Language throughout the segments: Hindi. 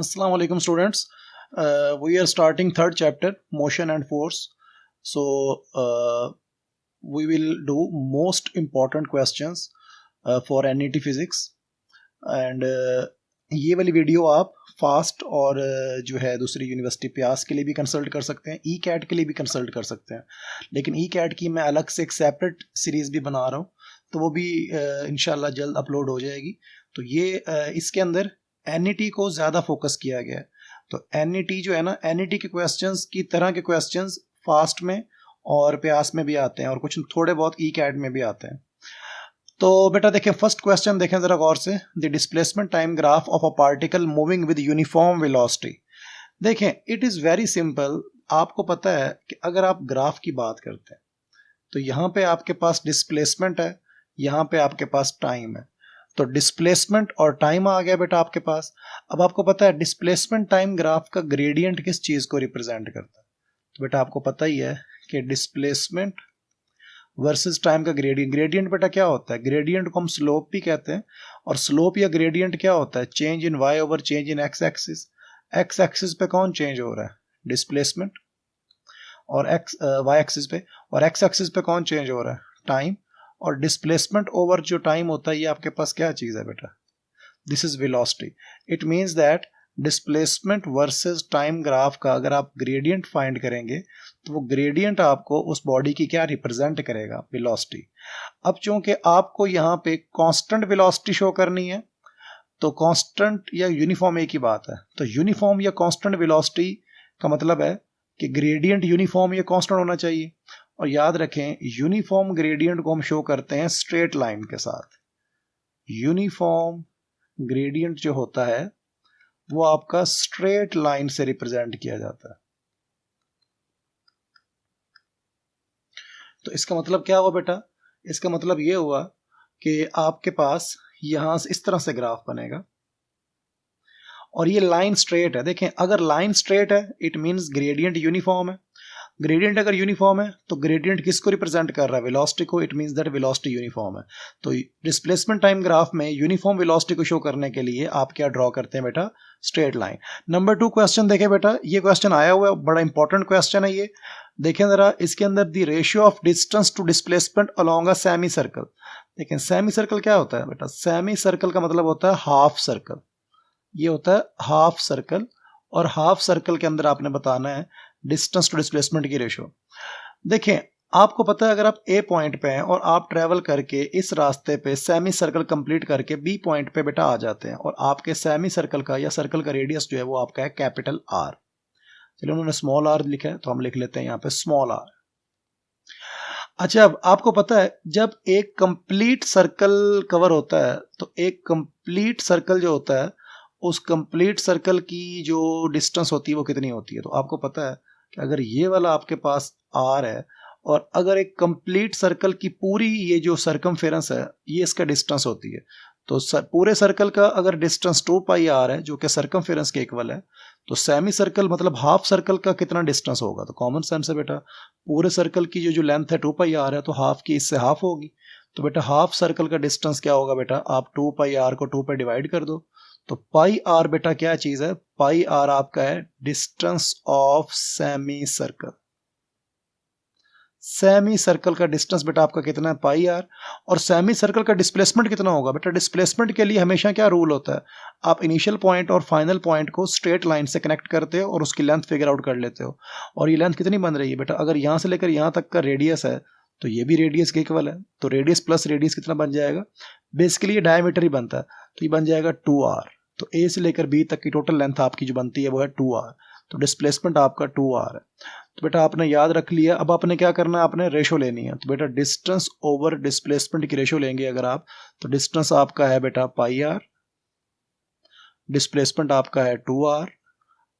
Assalamu alaikum students. We are starting third chapter, motion and force. So we will do most important questions for NET physics. And ये वाली वीडियो आप फास्ट और जो है दूसरी यूनिवर्सिटी प्यास के लिए भी कंसल्ट कर सकते हैं, ई कैट के लिए भी कंसल्ट कर सकते हैं। लेकिन ई कैट की मैं अलग से एक सेपरेट सीरीज़ भी बना रहा हूँ, तो वो भी इंशाल्लाह जल्द अपलोड हो जाएगी। तो ये इसके अंदर NET को ज़्यादा फोकस किया गया है। तो NET जो है ना, NET के क्वेश्चंस की तरह के क्वेश्चंस फास्ट में और प्यास में भी आते हैं और कुछ थोड़े बहुत ई कैट में भी आते हैं। तो बेटा देखें, फर्स्ट क्वेश्चन देखें जरा गौर से। The displacement time graph of a particle moving with uniform velocity. देखें, इट इज़ वेरी सिंपल। आपको पता है कि अगर आप ग्राफ की बात करते हैं तो यहाँ पे आपके पास डिस्प्लेसमेंट है, यहाँ पे आपके पास टाइम है। तो डिस्प्लेसमेंट और टाइम आ गया बेटा आपके पास। अब आपको पता है डिस्प्लेसमेंट टाइम ग्राफ का ग्रेडियंट किस चीज़ को रिप्रेजेंट करता है। तो बेटा आपको पता ही है कि डिस्प्लेसमेंट वर्सेस टाइम का ग्रेडियंट। ग्रेडियंट बेटा क्या होता है? ग्रेडियंट को हम स्लोप भी कहते हैं, और स्लोप या ग्रेडियंट क्या होता है? Change in y over change in x axis. X axis पे कौन चेंज हो रहा है? डिस्प्लेसमेंट। और एक्स वाई एक्सिस पे, और एक्स एक्सिस पे कौन चेंज हो रहा है? टाइम। और डिस्प्लेसमेंट ओवर जो टाइम होता है, ये आपके पास क्या चीज़ है बेटा? This is velocity. It means that displacement versus time graph का अगर आप ग्रेडियंट फाइंड करेंगे तो वो ग्रेडियंट आपको उस बॉडी की क्या रिप्रेजेंट करेगा? वेलोसिटी। अब चूंकि आपको यहाँ पे कांस्टेंट वेलोसिटी शो करनी है, तो कांस्टेंट या यूनिफॉर्म एक ही बात है। तो यूनिफॉर्म या कांस्टेंट वेलोसिटी का मतलब है कि ग्रेडियंट यूनिफॉर्म या कांस्टेंट होना चाहिए। और याद रखें, यूनिफॉर्म ग्रेडियंट को हम शो करते हैं स्ट्रेट लाइन के साथ। यूनिफॉर्म ग्रेडियंट जो होता है वो आपका स्ट्रेट लाइन से रिप्रेजेंट किया जाता है। तो इसका मतलब क्या हुआ बेटा? इसका मतलब ये हुआ कि आपके पास यहां से इस तरह से ग्राफ बनेगा और ये लाइन स्ट्रेट है। देखें, अगर लाइन स्ट्रेट है इट मींस ग्रेडियंट यूनिफॉर्म है। ग्रेडियंट अगर यूनिफॉर्म है तो ग्रेडियंट किसको रिप्रेजेंट कर रहा है? वेलोसिटी को। It means that velocity uniform है। तो डिस्प्लेसमेंट टाइम ग्राफ में यूनिफॉर्म वेलोसिटी को शो करने के लिए आप क्या ड्रॉ करते हैं बेटा? Straight line. नंबर 2 क्वेश्चन देखें बेटा, ये क्वेश्चन आया हुआ है, बड़ा इंपॉर्टेंट क्वेश्चन है ये। देखें जरा, इसके अंदर the ratio of distance to displacement along a semi circle. देखें, सेमी सर्कल क्या होता है बेटा? सेमी सर्कल का मतलब होता है हाफ सर्कल। ये होता है हाफ सर्कल, और हाफ सर्कल के अंदर आपने बताना है डिस्टेंस टू डिस्प्लेसमेंट की रेशियो। देखें, आपको पता है अगर आप ए पॉइंट पे हैं और आप ट्रेवल करके इस रास्ते पे सेमी सर्कल कंप्लीट करके बी पॉइंट पे बेटा आ जाते हैं, और आपके सेमी सर्कल का या सर्कल का रेडियस जो है वो आपका है कैपिटल आर। चलो, उन्होंने स्मॉल आर लिखा है तो हम लिख लेते हैं यहाँ पे स्मॉल आर। अच्छा, अब आपको पता है जब एक कंप्लीट सर्कल कवर होता है तो एक कंप्लीट सर्कल जो होता है उस कंप्लीट सर्कल की जो डिस्टेंस होती है वो कितनी होती है? तो आपको पता है कि अगर ये वाला आपके पास आर है और अगर एक कंप्लीट सर्कल की पूरी ये जो सर्कमफेरेंस है ये इसका डिस्टेंस होती है, तो पूरे सर्कल का अगर डिस्टेंस 2 पाई आर है जो कि सर्कमफेरेंस के इक्वल है, तो सेमी सर्कल मतलब हाफ सर्कल का कितना डिस्टेंस होगा? तो कॉमन सेंस है बेटा, पूरे सर्कल की जो लेंथ है 2 पाई आर है तो हाफ की इससे हाफ होगी। तो बेटा हाफ सर्कल का डिस्टेंस क्या होगा बेटा? आप 2 पाई आर को 2 पे डिवाइड कर दो, तो पाई आर बेटा क्या चीज है? पाई आर आपका है distance of semi circle. Semi circle का डिस्टेंस बेटा आपका कितना है? पाई आर। और सेमी सर्कल का डिस्प्लेसमेंट कितना होगा बेटा? डिस्प्लेसमेंट के लिए हमेशा क्या रूल होता है? आप इनिशियल पॉइंट और फाइनल पॉइंट को स्ट्रेट लाइन से कनेक्ट करते हो और उसकी लेंथ फिगर आउट कर लेते हो। और ये लेंथ कितनी बन रही है बेटा? अगर यहां से लेकर यहां तक का रेडियस है तो ये भी रेडियस के इक्वल है, तो रेडियस प्लस रेडियस कितना बन जाएगा? बेसिकली ये डायमीटर ही बनता है, तो ये बन जाएगा 2r। तो ए से लेकर बी तक की टोटल लेंथ आपकी जो बनती है वो है 2r। तो डिस्प्लेसमेंट आपका 2r है। तो बेटा आपने याद रख लिया। अब आपने क्या करना है? आपने रेशो लेनी है। तो बेटा डिस्टेंस ओवर डिस्प्लेसमेंट की रेशो लेंगे अगर आप, तो डिस्टेंस आपका है बेटा पाई आर, डिस्प्लेसमेंट आपका है 2r,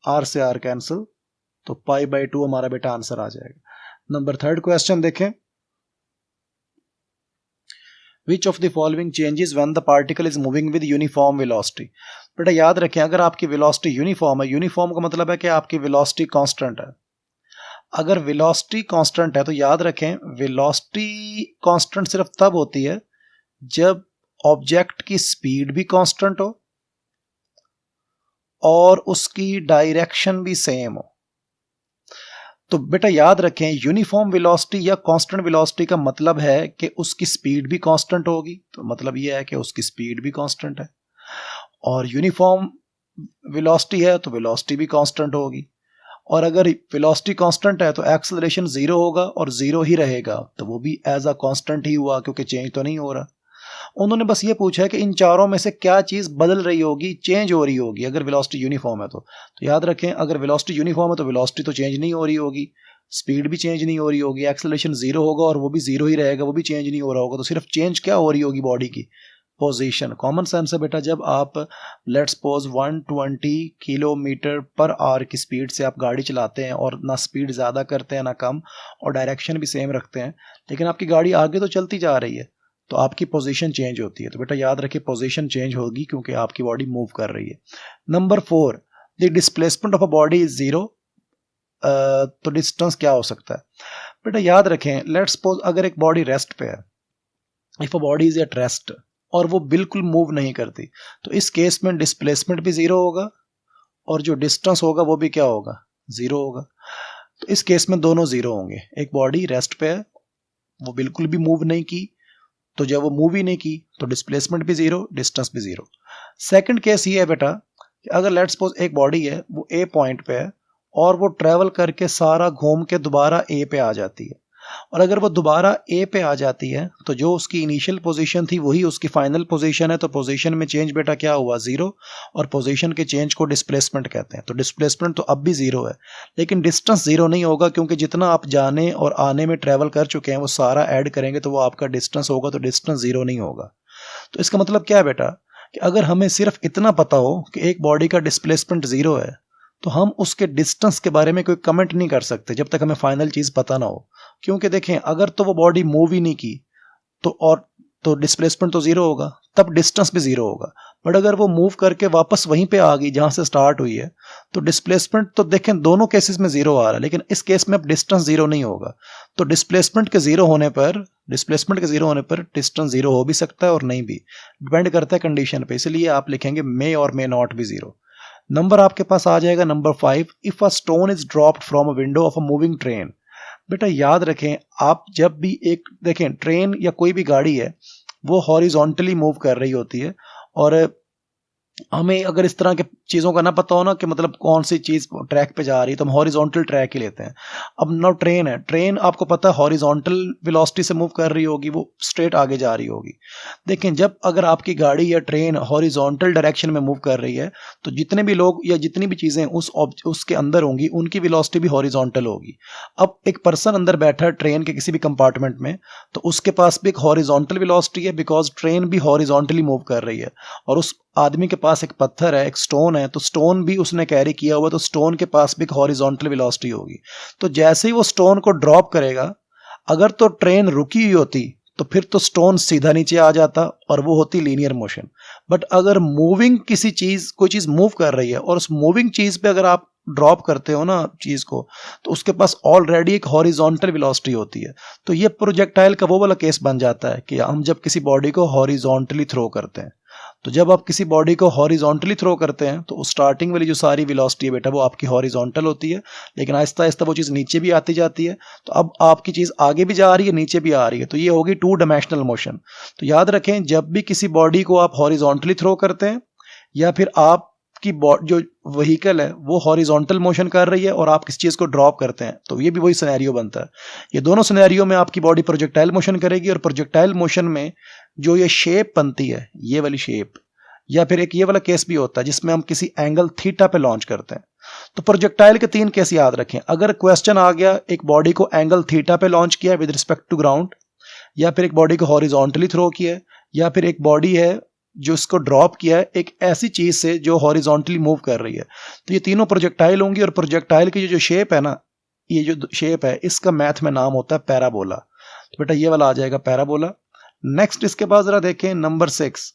r से r कैंसिल, तो पाई बाई 2 हमारा बेटा आंसर आ जाएगा। नंबर 3 क्वेश्चन देखें, Which of the following changes when the particle is moving with uniform velocity? बेटा याद रखें, अगर आपकी वेलोसिटी यूनिफॉर्म है, यूनिफॉर्म का मतलब है कि आपकी वेलोसिटी कांस्टेंट है। अगर वेलोसिटी कांस्टेंट है तो याद रखें वेलोसिटी कांस्टेंट सिर्फ तब होती है जब ऑब्जेक्ट की स्पीड भी कांस्टेंट हो और उसकी डायरेक्शन भी सेम हो। तो बेटा याद रखें, यूनिफॉर्म वेलोसिटी या कांस्टेंट वेलोसिटी का मतलब है कि उसकी स्पीड भी कांस्टेंट होगी, तो मतलब यह है कि उसकी स्पीड भी कांस्टेंट है। और यूनिफॉर्म वेलोसिटी है तो वेलोसिटी भी कांस्टेंट होगी। और अगर वेलोसिटी कांस्टेंट है तो एक्सेलरेशन जीरो होगा और जीरो ही रहेगा, तो वो भी एज अ कांस्टेंट ही हुआ, क्योंकि चेंज तो नहीं हो रहा। उन्होंने बस ये पूछा है कि इन चारों में से क्या चीज बदल रही होगी, चेंज हो रही होगी अगर वेलोसिटी यूनिफॉर्म है तो याद रखें, अगर वेलोसिटी यूनिफॉर्म है तो वेलोसिटी तो चेंज नहीं हो रही होगी, स्पीड भी चेंज नहीं हो रही होगी, एक्सेलरेशन जीरो होगा और वो भी जीरो ही रहेगा, वो भी चेंज नहीं हो रहा होगा। तो सिर्फ चेंज क्या हो रही होगी, बॉडी की पोजीशन। कॉमन सेंस है बेटा, जब आप let's suppose 120 kilometre per hour की स्पीड से आप गाड़ी चलाते हैं और ना स्पीड ज़्यादा करते हैं ना कम, और डायरेक्शन भी सेम रखते हैं, लेकिन आपकी गाड़ी आगे तो चलती जा रही है, तो आपकी पोजीशन चेंज होती है। तो बेटा याद रखिए, पोजीशन चेंज होगी क्योंकि आपकी बॉडी मूव कर रही है। Number 4, the displacement of a body is zero. तो डिस्टेंस क्या हो सकता है बेटा, याद रखें, लेट्स सपोज अगर एक बॉडी रेस्ट पे है, if a body is at rest और वो बिल्कुल मूव नहीं करती, तो इस केस में डिस्प्लेसमेंट भी जीरो होगा और जो डिस्टेंस होगा वो भी क्या होगा, जीरो होगा। तो इस केस में दोनों जीरो होंगे। एक बॉडी रेस्ट पे है, वो बिल्कुल भी मूव नहीं की, तो जब वो मूव ही नहीं की तो डिस्प्लेसमेंट भी जीरो, डिस्टेंस भी जीरो। सेकंड केस ये है बेटा कि अगर लेट्स सपोज एक बॉडी है, वो ए पॉइंट पे है और वो ट्रेवल करके सारा घूम के दोबारा ए पे आ जाती है, और अगर वो दोबारा ए पे आ जाती है तो जो उसकी इनिशियल पोजीशन थी वही उसकी फाइनल पोजीशन है, तो पोजीशन में चेंज बेटा क्या हुआ, जीरो, और पोजीशन के चेंज को डिस्प्लेसमेंट कहते हैं। तो डिस्प्लेसमेंट तो अब भी जीरो है, लेकिन डिस्टेंस जीरो नहीं होगा, क्योंकि जितना आप जाने और आने में ट्रेवल कर चुके हैं वो सारा ऐड करेंगे तो वो आपका डिस्टेंस होगा, तो डिस्टेंस जीरो नहीं होगा। तो इसका मतलब क्या है बेटा, कि अगर हमें सिर्फ इतना पता हो कि एक बॉडी का डिस्प्लेसमेंट जीरो है, तो हम उसके डिस्टेंस के बारे में कोई कमेंट नहीं कर सकते जब तक हमें फाइनल चीज पता ना हो। क्योंकि देखें, अगर तो वो बॉडी मूव ही नहीं की तो डिस्प्लेसमेंट तो जीरो होगा, तब डिस्टेंस भी जीरो होगा। बट अगर वो मूव करके वापस वहीं पे आ गई जहां से स्टार्ट हुई है, तो डिस्प्लेसमेंट तो देखें दोनों केसेस में जीरो आ रहा है, लेकिन इस केस में अब डिस्टेंस जीरो नहीं होगा। तो डिस्प्लेसमेंट के जीरो होने पर डिस्टेंस जीरो हो भी सकता है और नहीं भी, डिपेंड करता है कंडीशन पे। इसलिए आप लिखेंगे मे और मे नॉट भी जीरो। नंबर आपके पास आ जाएगा number 5, if a stone is dropped from a window of a moving train. बेटा याद रखें, आप जब भी एक देखें, ट्रेन या कोई भी गाड़ी है वो हॉरिजॉन्टली मूव कर रही होती है, और हमें अगर इस तरह के चीज़ों का ना पता हो ना कि मतलब कौन सी चीज़ ट्रैक पे जा रही है, तो हम हॉरिजॉन्टल ट्रैक ही लेते हैं। अब नाउ ट्रेन है, ट्रेन आपको पता है हॉरिजॉन्टल वेलोसिटी से मूव कर रही होगी, वो स्ट्रेट आगे जा रही होगी। देखें, जब अगर आपकी गाड़ी या ट्रेन हॉरिजॉन्टल डायरेक्शन में मूव कर रही है, तो जितने भी लोग या जितनी भी चीज़ें उसके अंदर होंगी, उनकी वेलोसिटी भी हॉरिजॉन्टल होगी। अब एक पर्सन अंदर बैठा है ट्रेन के किसी भी कंपार्टमेंट में, तो उसके पास भी एक हॉरिजॉन्टल वेलोसिटी है, बिकॉज ट्रेन भी हॉरिजॉन्टली मूव कर रही है। और उस आदमी के पास एक पत्थर है, एक स्टोन है, तो स्टोन भी उसने कैरी किया हुआ, तो स्टोन के पास भी एक हॉरिजॉन्टल वेलोसिटी होगी। तो जैसे ही वो स्टोन को ड्रॉप करेगा, अगर तो ट्रेन रुकी हुई होती तो फिर तो स्टोन सीधा नीचे आ जाता और वो होती लीनियर मोशन। बट अगर मूविंग कोई चीज मूव कर रही है और उस मूविंग चीज पे अगर आप ड्रॉप करते हो ना चीज को, तो उसके पास ऑलरेडी एक हॉरिजॉन्टल वेलोसिटी होती है। तो ये प्रोजेक्टाइल का वो वाला केस बन जाता है कि हम जब किसी बॉडी को हॉरिजॉन्टली थ्रो करते हैं, तो जब आप किसी बॉडी को हॉरिजॉन्टली थ्रो करते हैं तो स्टार्टिंग वाली जो सारी वेलोसिटी है बेटा वो आपकी हॉरिजॉन्टल होती है, लेकिन आहिस्ता आहिस्ता वो चीज़ नीचे भी आती जाती है। तो अब आपकी चीज़ आगे भी जा रही है, नीचे भी आ रही है, तो ये होगी 2 डायमेंशनल मोशन। तो याद रखें, जब भी किसी बॉडी को आप हॉरिजॉन्टली थ्रो करते हैं या फिर आप की जो व्हीकल है वो हॉरिजॉन्टल मोशन कर रही है और आप किसी चीज़ को ड्रॉप करते हैं, तो ये भी वही सिनेरियो बनता है। ये दोनों सिनेरियो में आपकी बॉडी प्रोजेक्टाइल मोशन करेगी, और प्रोजेक्टाइल मोशन में जो ये शेप बनती है, ये वाली शेप, या फिर एक ये वाला केस भी होता है जिसमें हम किसी एंगल थीटा पे लॉन्च करते हैं। तो प्रोजेक्टाइल के 3 केस याद रखें। अगर क्वेश्चन आ गया, एक बॉडी को एंगल थीटा पे लॉन्च किया विद रिस्पेक्ट टू ग्राउंड, या फिर एक बॉडी को हॉरिजॉन्टली थ्रो किया, या फिर एक बॉडी है जो इसको ड्रॉप किया है एक ऐसी चीज से जो हॉरिजॉन्टली मूव कर रही है, तो ये तीनों प्रोजेक्टाइल होंगी। और प्रोजेक्टाइल की जो शेप है ना, ये जो शेप है इसका मैथ में नाम होता है पैराबोला। तो बेटा ये वाला आ जाएगा पैराबोला। नेक्स्ट इसके बाद जरा देखें नंबर 6।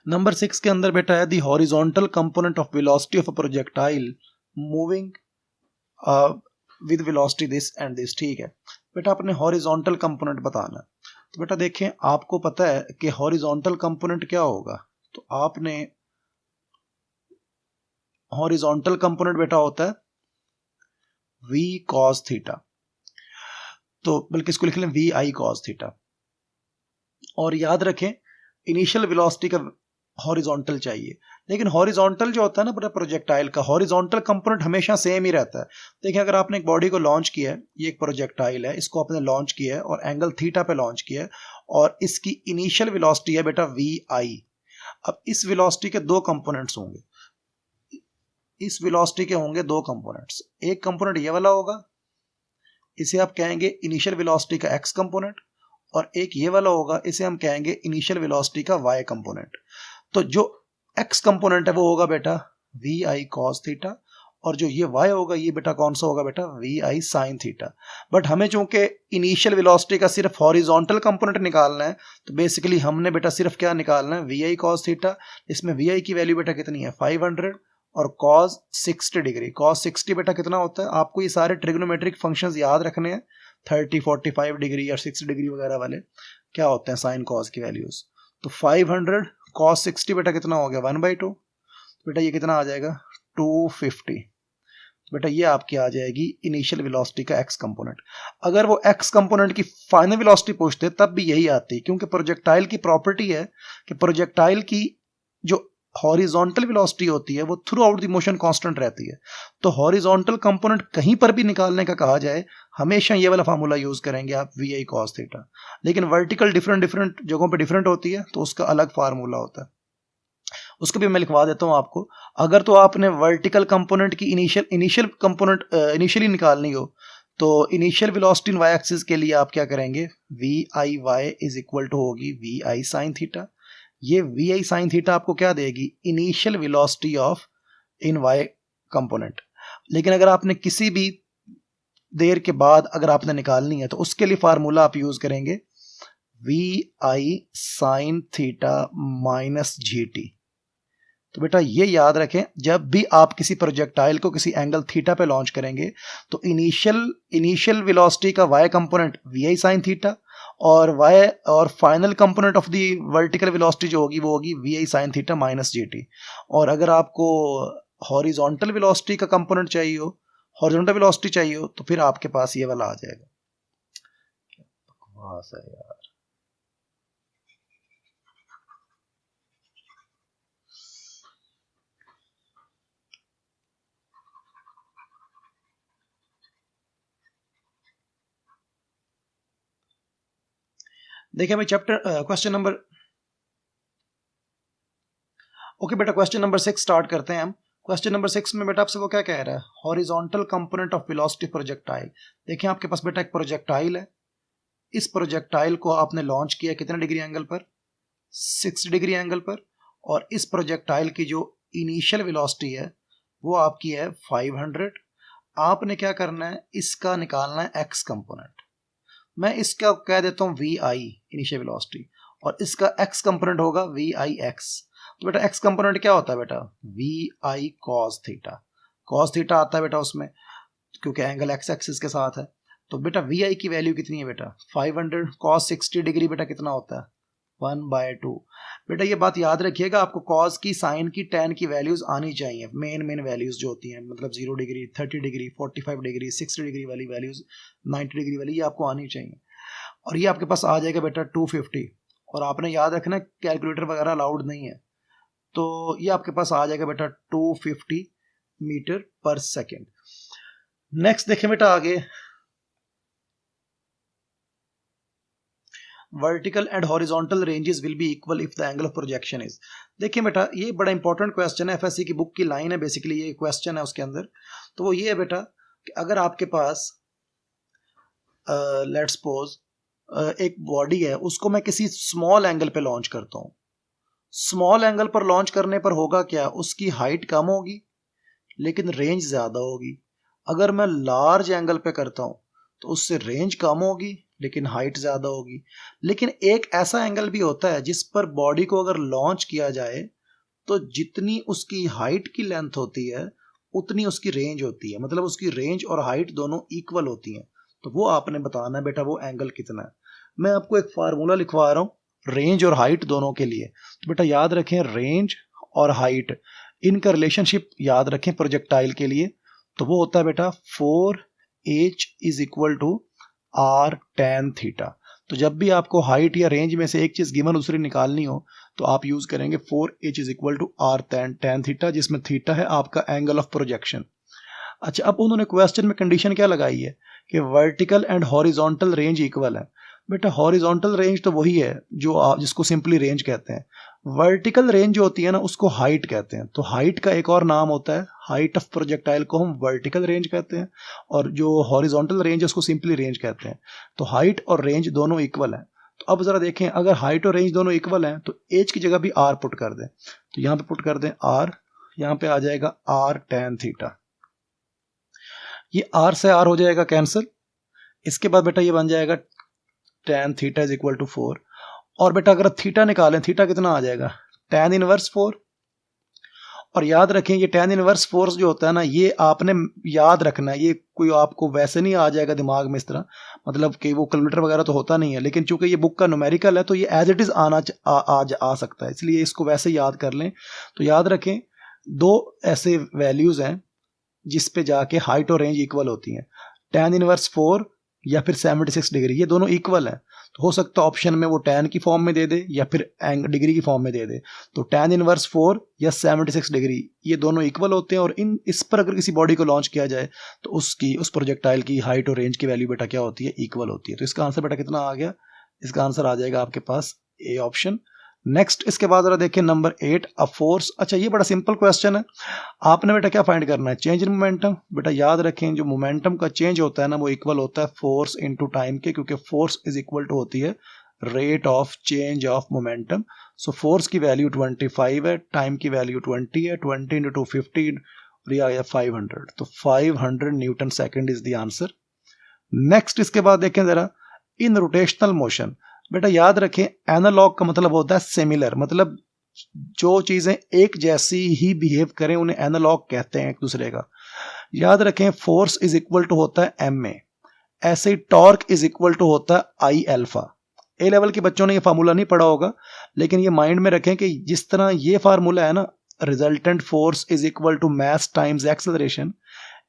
नंबर 6 के अंदर बेटा है दी horizontal component of velocity of a projectile moving with velocity this and this. ठीक है बेटा, अपने हॉरिजॉन्टल कंपोनेंट बताना। तो बेटा देखें, आपको पता है कि हॉरिजॉन्टल कंपोनेंट क्या होगा, तो आपने हॉरिजॉन्टल कंपोनेंट बेटा होता है v cos थीटा, तो बल्कि इसको लिख लें vi cos थीटा। और याद रखें इनिशियल वेलोसिटी का हॉरिजॉन्टल चाहिए, लेकिन हॉरिजॉन्टल जो होता है ना पूरा प्रोजेक्टाइल का, हॉरिजॉन्टल कंपोनेंट हमेशा सेम ही रहता है। देखिए अगर आपने एक बॉडी को लॉन्च किया है, ये एक प्रोजेक्टाइल है, इसको आपने लॉन्च किया है और एंगल थीटा पे लॉन्च किया है और इसकी इनिशियल वेलोसिटी है बेटा वी आई। अब इस वेलोसिटी के दो कंपोनेंट्स होंगे, इस वेलोसिटी के होंगे दो कंपोनेंट्स, एक कंपोनेंट ये वाला होगा, इसे आप कहेंगे इनिशियल वेलोसिटी का एक्स कंपोनेंट, और एक ये वाला होगा, इसे हम कहेंगे इनिशियल वेलोसिटी का वाई कंपोनेंट। तो जो x कंपोनेंट है वो होगा बेटा वी आई कॉस थीटा, और जो ये y होगा ये बेटा कौन सा होगा बेटा v i sine theta. But हमें चूंकि इनिशियल वेलोसिटी का सिर्फ हॉरिजॉन्टल कंपोनेंट निकालना है, तो बेसिकली हमने बेटा सिर्फ क्या निकालना है वी आई कॉस थीटा। इसमें वी आई की वैल्यू बेटा कितनी है 500 और कॉस 60 डिग्री। कॉस 60 बेटा कितना होता है, आपको ये सारे ट्रिग्नोमेट्रिक फंक्शंस याद रखने हैं, 30 45 डिग्री या 6 डिग्री वगैरह वाले क्या होते हैं साइन कॉस की वैल्यूज। तो 500 कॉस 60 बेटा कितना हो गया 1/2, बेटा ये कितना आ जाएगा 250। बेटा ये आपकी आ जाएगी इनिशियल वेलोसिटी का एक्स कंपोनेंट। अगर वो एक्स कंपोनेंट की फाइनल वेलोसिटी पूछते तब भी यही आती, क्योंकि प्रोजेक्टाइल की प्रॉपर्टी है कि प्रोजेक्टाइल की जो हॉरिजॉन्टल वेलोसिटी होती है वो through out the motion constant रहती है। तो हॉरिजॉन्टल कंपोनेंट कहीं पर भी निकालने का कहा जाए हमेशा ये वाला फार्मूला यूज करेंगे आप वी आई कॉस थीटा। लेकिन वर्टिकल डिफरेंट जगहों पे डिफरेंट होती है तो उसका अलग फार्मूला होता है, उसको भी मैं लिखवा देता हूं आपको। अगर तो आपने वर्टिकल कंपोनेंट की इनिशियल कंपोनेंट इनिशियली निकालनी हो तो initial velocity in y axis के लिए आप क्या करेंगे v i y is equal to होगी वी आई साइन थीटा। ये वी आई साइन थीटा आपको क्या देगी initial velocity of in y component. लेकिन अगर आपने किसी भी देर के बाद अगर आपने निकालनी है तो उसके लिए फार्मूला आप यूज करेंगे v i sine theta minus g t. तो बेटा ये याद रखें जब भी आप किसी प्रोजेक्टाइल को किसी एंगल थीटा पे लॉन्च करेंगे तो इनिशियल वेलोसिटी का y component v i sine theta और final component of the vertical velocity जो होगी वो होगी v i sine theta minus g t. और अगर आपको हॉरिजॉन्टल वेलोसिटी का कंपोनेंट चाहिए हो, हॉरिजॉन्टल वेलोसिटी चाहिए हो, तो फिर आपके पास ये वाला आ जाएगा। बकवास है यार। देखिए भाई चैप्टर क्वेश्चन नंबर ओके बेटा क्वेश्चन नंबर 6 स्टार्ट करते हैं हम। क्वेश्चन नंबर 6 में बेटा आपसे वो क्या कह रहा है horizontal component of velocity projectile. देखिए आपके पास बेटा एक प्रोजेक्टाइल है, इस प्रोजेक्टाइल को आपने लॉन्च किया कितने डिग्री एंगल पर 6 डिग्री एंगल पर, और इस प्रोजेक्टाइल की जो इनिशियल वेलोसिटी है वो आपकी है 500। आपने क्या करना है इसका निकालना है एक्स कंपोनेंट। मैं इसका कह देता हूं वी आई इनिशियल वेलोसिटी और इसका एक्स कंपोनेंट होगा वी आई एक्स। तो बेटा एक्स कंपोनेंट क्या होता है बेटा v i cos theta. Cos theta आता है बेटा उसमें क्योंकि एंगल एक्स एक्सिस के साथ है। तो बेटा वी आई की वैल्यू कितनी है बेटा 500 कॉस 60 डिग्री बेटा कितना होता है 1/2। बेटा ये बात याद रखिएगा आपको कॉस की साइन की टेन की वैल्यूज आनी चाहिए, मेन वैल्यूज जो होती हैं मतलब 0 डिग्री 30 डिग्री 45 डिग्री 60 डिग्री वाली वैल्यूज 90 डिग्री वाली ये आपको आनी चाहिए। और ये आपके पास आ जाएगा बेटा 250। और आपने याद रखना कैलकुलेटर वगैरह अलाउड नहीं है, तो ये आपके पास आ जाएगा बेटा 250 मीटर पर सेकेंड। नेक्स्ट देखें बेटा आगे vertical and horizontal ranges will be equal if the angle of projection is. देखिए बेटा ये बड़ा इंपॉर्टेंट क्वेश्चन है, एफएससी की बुक की लाइन है, बेसिकली ये क्वेश्चन है उसके अंदर। तो वो ये है बेटा कि अगर आपके पास लेट्स सपोज एक बॉडी है उसको मैं किसी स्मॉल एंगल पे लॉन्च करता हूं। स्मॉल एंगल पर लॉन्च करने पर होगा क्या उसकी हाइट कम होगी लेकिन रेंज ज्यादा होगी। अगर मैं लार्ज एंगल पे करता हूं तो उससे रेंज कम होगी लेकिन हाइट ज्यादा होगी। लेकिन एक ऐसा एंगल भी होता है जिस पर बॉडी को अगर लॉन्च किया जाए तो जितनी उसकी हाइट की लेंथ होती है उतनी उसकी रेंज होती है, मतलब उसकी रेंज और हाइट दोनों इक्वल होती हैं। तो वो आपने बताना है बेटा वो एंगल कितना है। मैं आपको एक फार्मूला लिखवा रहा हूं रेंज और हाइट दोनों के लिए। तो बेटा याद रखें रेंज और हाइट इनका रिलेशनशिप याद रखें प्रोजेक्टाइल के लिए, तो वो होता है बेटा 4h is equal to r tan theta. तो जब भी आपको हाइट या रेंज में से एक चीज गिवन दूसरी निकालनी हो तो आप यूज करेंगे 4h is equal to r tan theta, जिसमें थीटा है आपका एंगल ऑफ प्रोजेक्शन। अच्छा, अब उन्होंने क्वेश्चन में कंडीशन क्या लगाई है कि vertical and horizontal range equal है। बेटा हॉरिजॉन्टल रेंज तो वही है जो आप जिसको सिंपली रेंज कहते हैं, वर्टिकल रेंज जो होती है ना उसको हाइट कहते हैं। तो हाइट का एक और नाम होता है, हाइट ऑफ प्रोजेक्टाइल को हम वर्टिकल रेंज कहते हैं, और जो हॉरिजॉन्टल रेंज है उसको सिंपली रेंज कहते हैं। तो हाइट और रेंज दोनों इक्वल है। तो अब जरा देखें, अगर हाइट और रेंज दोनों इक्वल हैं तो एज की जगह भी आर पुट कर दें। तो यहां पे पुट कर दें आर, यहां पे आ जाएगा r tan थीटा। ये r से r हो जाएगा कैंसिल। इसके बाद बेटा ये बन जाएगा tan theta is equal to 4। और बेटा अगर थीटा निकालें, थीटा कितना आ जाएगा tan इनवर्स 4। और याद रखें ये tan इनवर्स 4 जो होता है ना, ये आपने याद रखना है, ये कोई आपको वैसे नहीं आ जाएगा दिमाग में इस तरह, मतलब कि वो कैलकुलेटर वगैरह तो होता नहीं है, लेकिन चूंकि ये बुक का न्यूमेरिकल है तो ये एज इट इज आ सकता है, इसलिए इसको वैसे याद कर लें। तो याद रखें दो ऐसे वैल्यूज हैं जिस पे जाके हाइट और रेंज इक्वल होती हैं, tan इनवर्स 4 या फिर 76 डिग्री, ये दोनों इक्वल हैं। तो हो सकता है ऑप्शन में वो tan की फॉर्म में दे दे या फिर डिग्री की फॉर्म में दे दे। तो tan इनवर्स 4 या 76 डिग्री ये दोनों इक्वल होते हैं, और इस पर अगर किसी बॉडी को लॉन्च किया जाए तो उस प्रोजेक्टाइल की हाइट और रेंज की वैल्यू बेटा क्या होती है, इक्वल होती है। तो इसका आंसर बेटा कितना आ गया, इसका आंसर आ जाएगा आपके पास ए ऑप्शन। नेक्स्ट इसके बाद जरा देखिए नंबर 8 अ फोर्स। अच्छा ये बड़ा सिंपल क्वेश्चन है, आपने बेटा क्या फाइंड करना है, चेंज इन मोमेंटम। बेटा याद रखें जो मोमेंटम का चेंज होता है ना वो इक्वल होता है फोर्स इनटू टाइम के, क्योंकि फोर्स इज इक्वल टू होती है rate of change of momentum. So force की वैल्यू 25 है, टाइम की वैल्यू 20 है, 20 इंटू 2 50 और ये आ गया 500। तो 500 Newton second is the answer. Next इसके बाद देखें जरा इन रोटेशनल मोशन। बेटा याद रखें एनालॉग का मतलब होता है सिमिलर, मतलब जो चीजें एक जैसी ही बिहेव करें उन्हें एनालॉग कहते हैं एक दूसरे का। याद रखें फोर्स इज इक्वल टू होता है एम ए, ऐसे ही टॉर्क इज इक्वल टू होता है आई एल्फा। ए लेवल के बच्चों ने ये फार्मूला नहीं पढ़ा होगा, लेकिन ये माइंड में रखें कि जिस तरह ये फार्मूला है ना, resultant force is equal to mass times acceleration,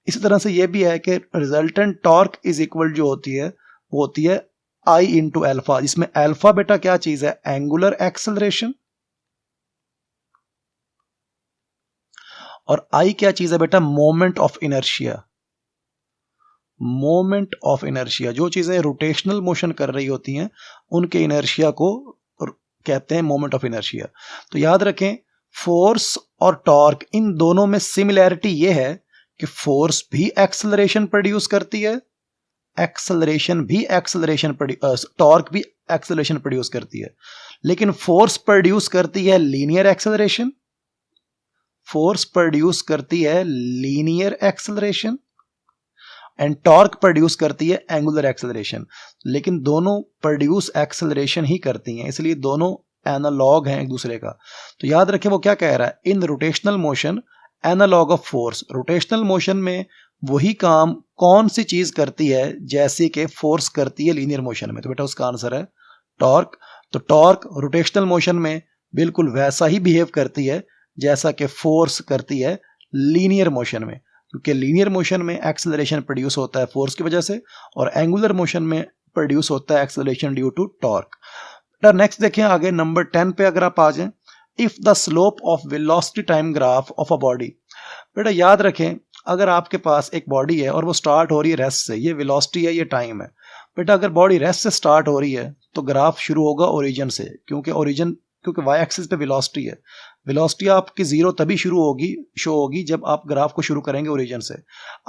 इसी तरह से ये भी है कि रिजल्टेंट टॉर्क इज इक्वल जो होती है वो होती है आई इंटू एल्फा, जिसमें एल्फा बेटा क्या चीज है, एंगुलर एक्सेलरेशन, और आई क्या चीज है बेटा, moment of inertia. Moment of inertia, जो चीजें रोटेशनल मोशन कर रही होती हैं उनके इनर्शिया को कहते हैं मोमेंट ऑफ इनर्शिया। तो याद रखें फोर्स और टॉर्क इन दोनों में सिमिलैरिटी ये है कि फोर्स भी एक्सेलरेशन प्रोड्यूस करती है, टॉर्क भी एक्सेलरेशन प्रोड्यूस करती है, लेकिन फोर्स प्रोड्यूस करती है linear acceleration, and torque produce करती है एंगुलर एक्सेलरेशन, लेकिन दोनों प्रोड्यूस एक्सेलरेशन ही करती हैं, इसलिए दोनों एनालॉग हैं एक दूसरे का। तो याद रखें वो क्या कह रहा है, in rotational motion analog of force. Rotational motion में वही काम कौन सी चीज करती है जैसे कि फोर्स करती है लीनियर मोशन में, तो बेटा उसका आंसर है टॉर्क। तो टॉर्क रोटेशनल मोशन में बिल्कुल वैसा ही बिहेव करती है जैसा कि फोर्स करती है लीनियर मोशन में, क्योंकि लीनियर मोशन में एक्सेलरेशन प्रोड्यूस होता है फोर्स की वजह से, और एंगुलर मोशन में प्रोड्यूस होता है acceleration due to torque. Next देखें आगे नंबर 10 पे अगर आप आ जाएं, if the slope of velocity time graph of a body. बेटा याद रखें अगर आपके पास एक बॉडी है और वो स्टार्ट हो रही है रेस्ट से, ये वेलोसिटी है ये टाइम है। बेटा अगर बॉडी रेस्ट से स्टार्ट हो रही है तो ग्राफ शुरू होगा ओरिजिन से, क्योंकि वाई एक्सिस पे वेलोसिटी है। वेलोसिटी आपकी जीरो तभी शो होगी जब आप ग्राफ को शुरू करेंगे ओरिजिन से।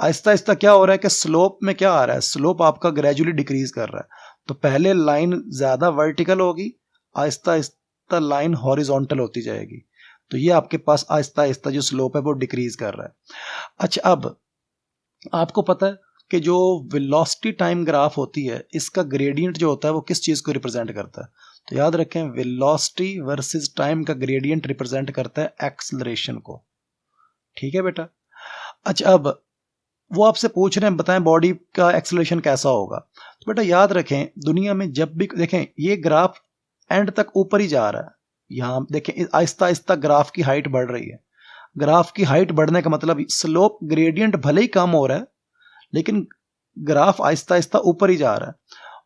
आहिस्ता आहिस्ता क्या हो रहा है कि स्लोप में क्या आ रहा है, स्लोप आपका ग्रेजुअली डिक्रीज कर रहा है। तो पहले लाइन ज्यादा वर्टिकल होगी, आहिस्ता आहिस्ता लाइन हॉरिजॉन्टल होती जाएगी, तो ये आपके पास आहिस्ता आहिस्ता जो स्लोप है वो डिक्रीज कर रहा है। अच्छा अब आपको पता है कि जो वेलोसिटी टाइम ग्राफ होती है इसका ग्रेडियंट जो होता है वो किस चीज को रिप्रेजेंट करता है, तो याद रखें वेलोसिटी वर्सेस टाइम का ग्रेडियंट रिप्रेजेंट करता है एक्सेलरेशन को। ठीक है बेटा। अच्छा अब वो आपसे पूछ रहे हैं बताएं बॉडी का एक्सेलरेशन कैसा होगा, तो बेटा याद रखें दुनिया में जब भी देखें ये ग्राफ एंड तक ऊपर ही जा रहा है, यहां देखें आहिस्ता आहिस्ता ग्राफ की हाइट बढ़ रही है। ग्राफ की हाइट बढ़ने का मतलब स्लोप ग्रेडियंट भले ही कम हो रहा है लेकिन ग्राफ आहिस्ता आहिस्ता ऊपर ही जा रहा है,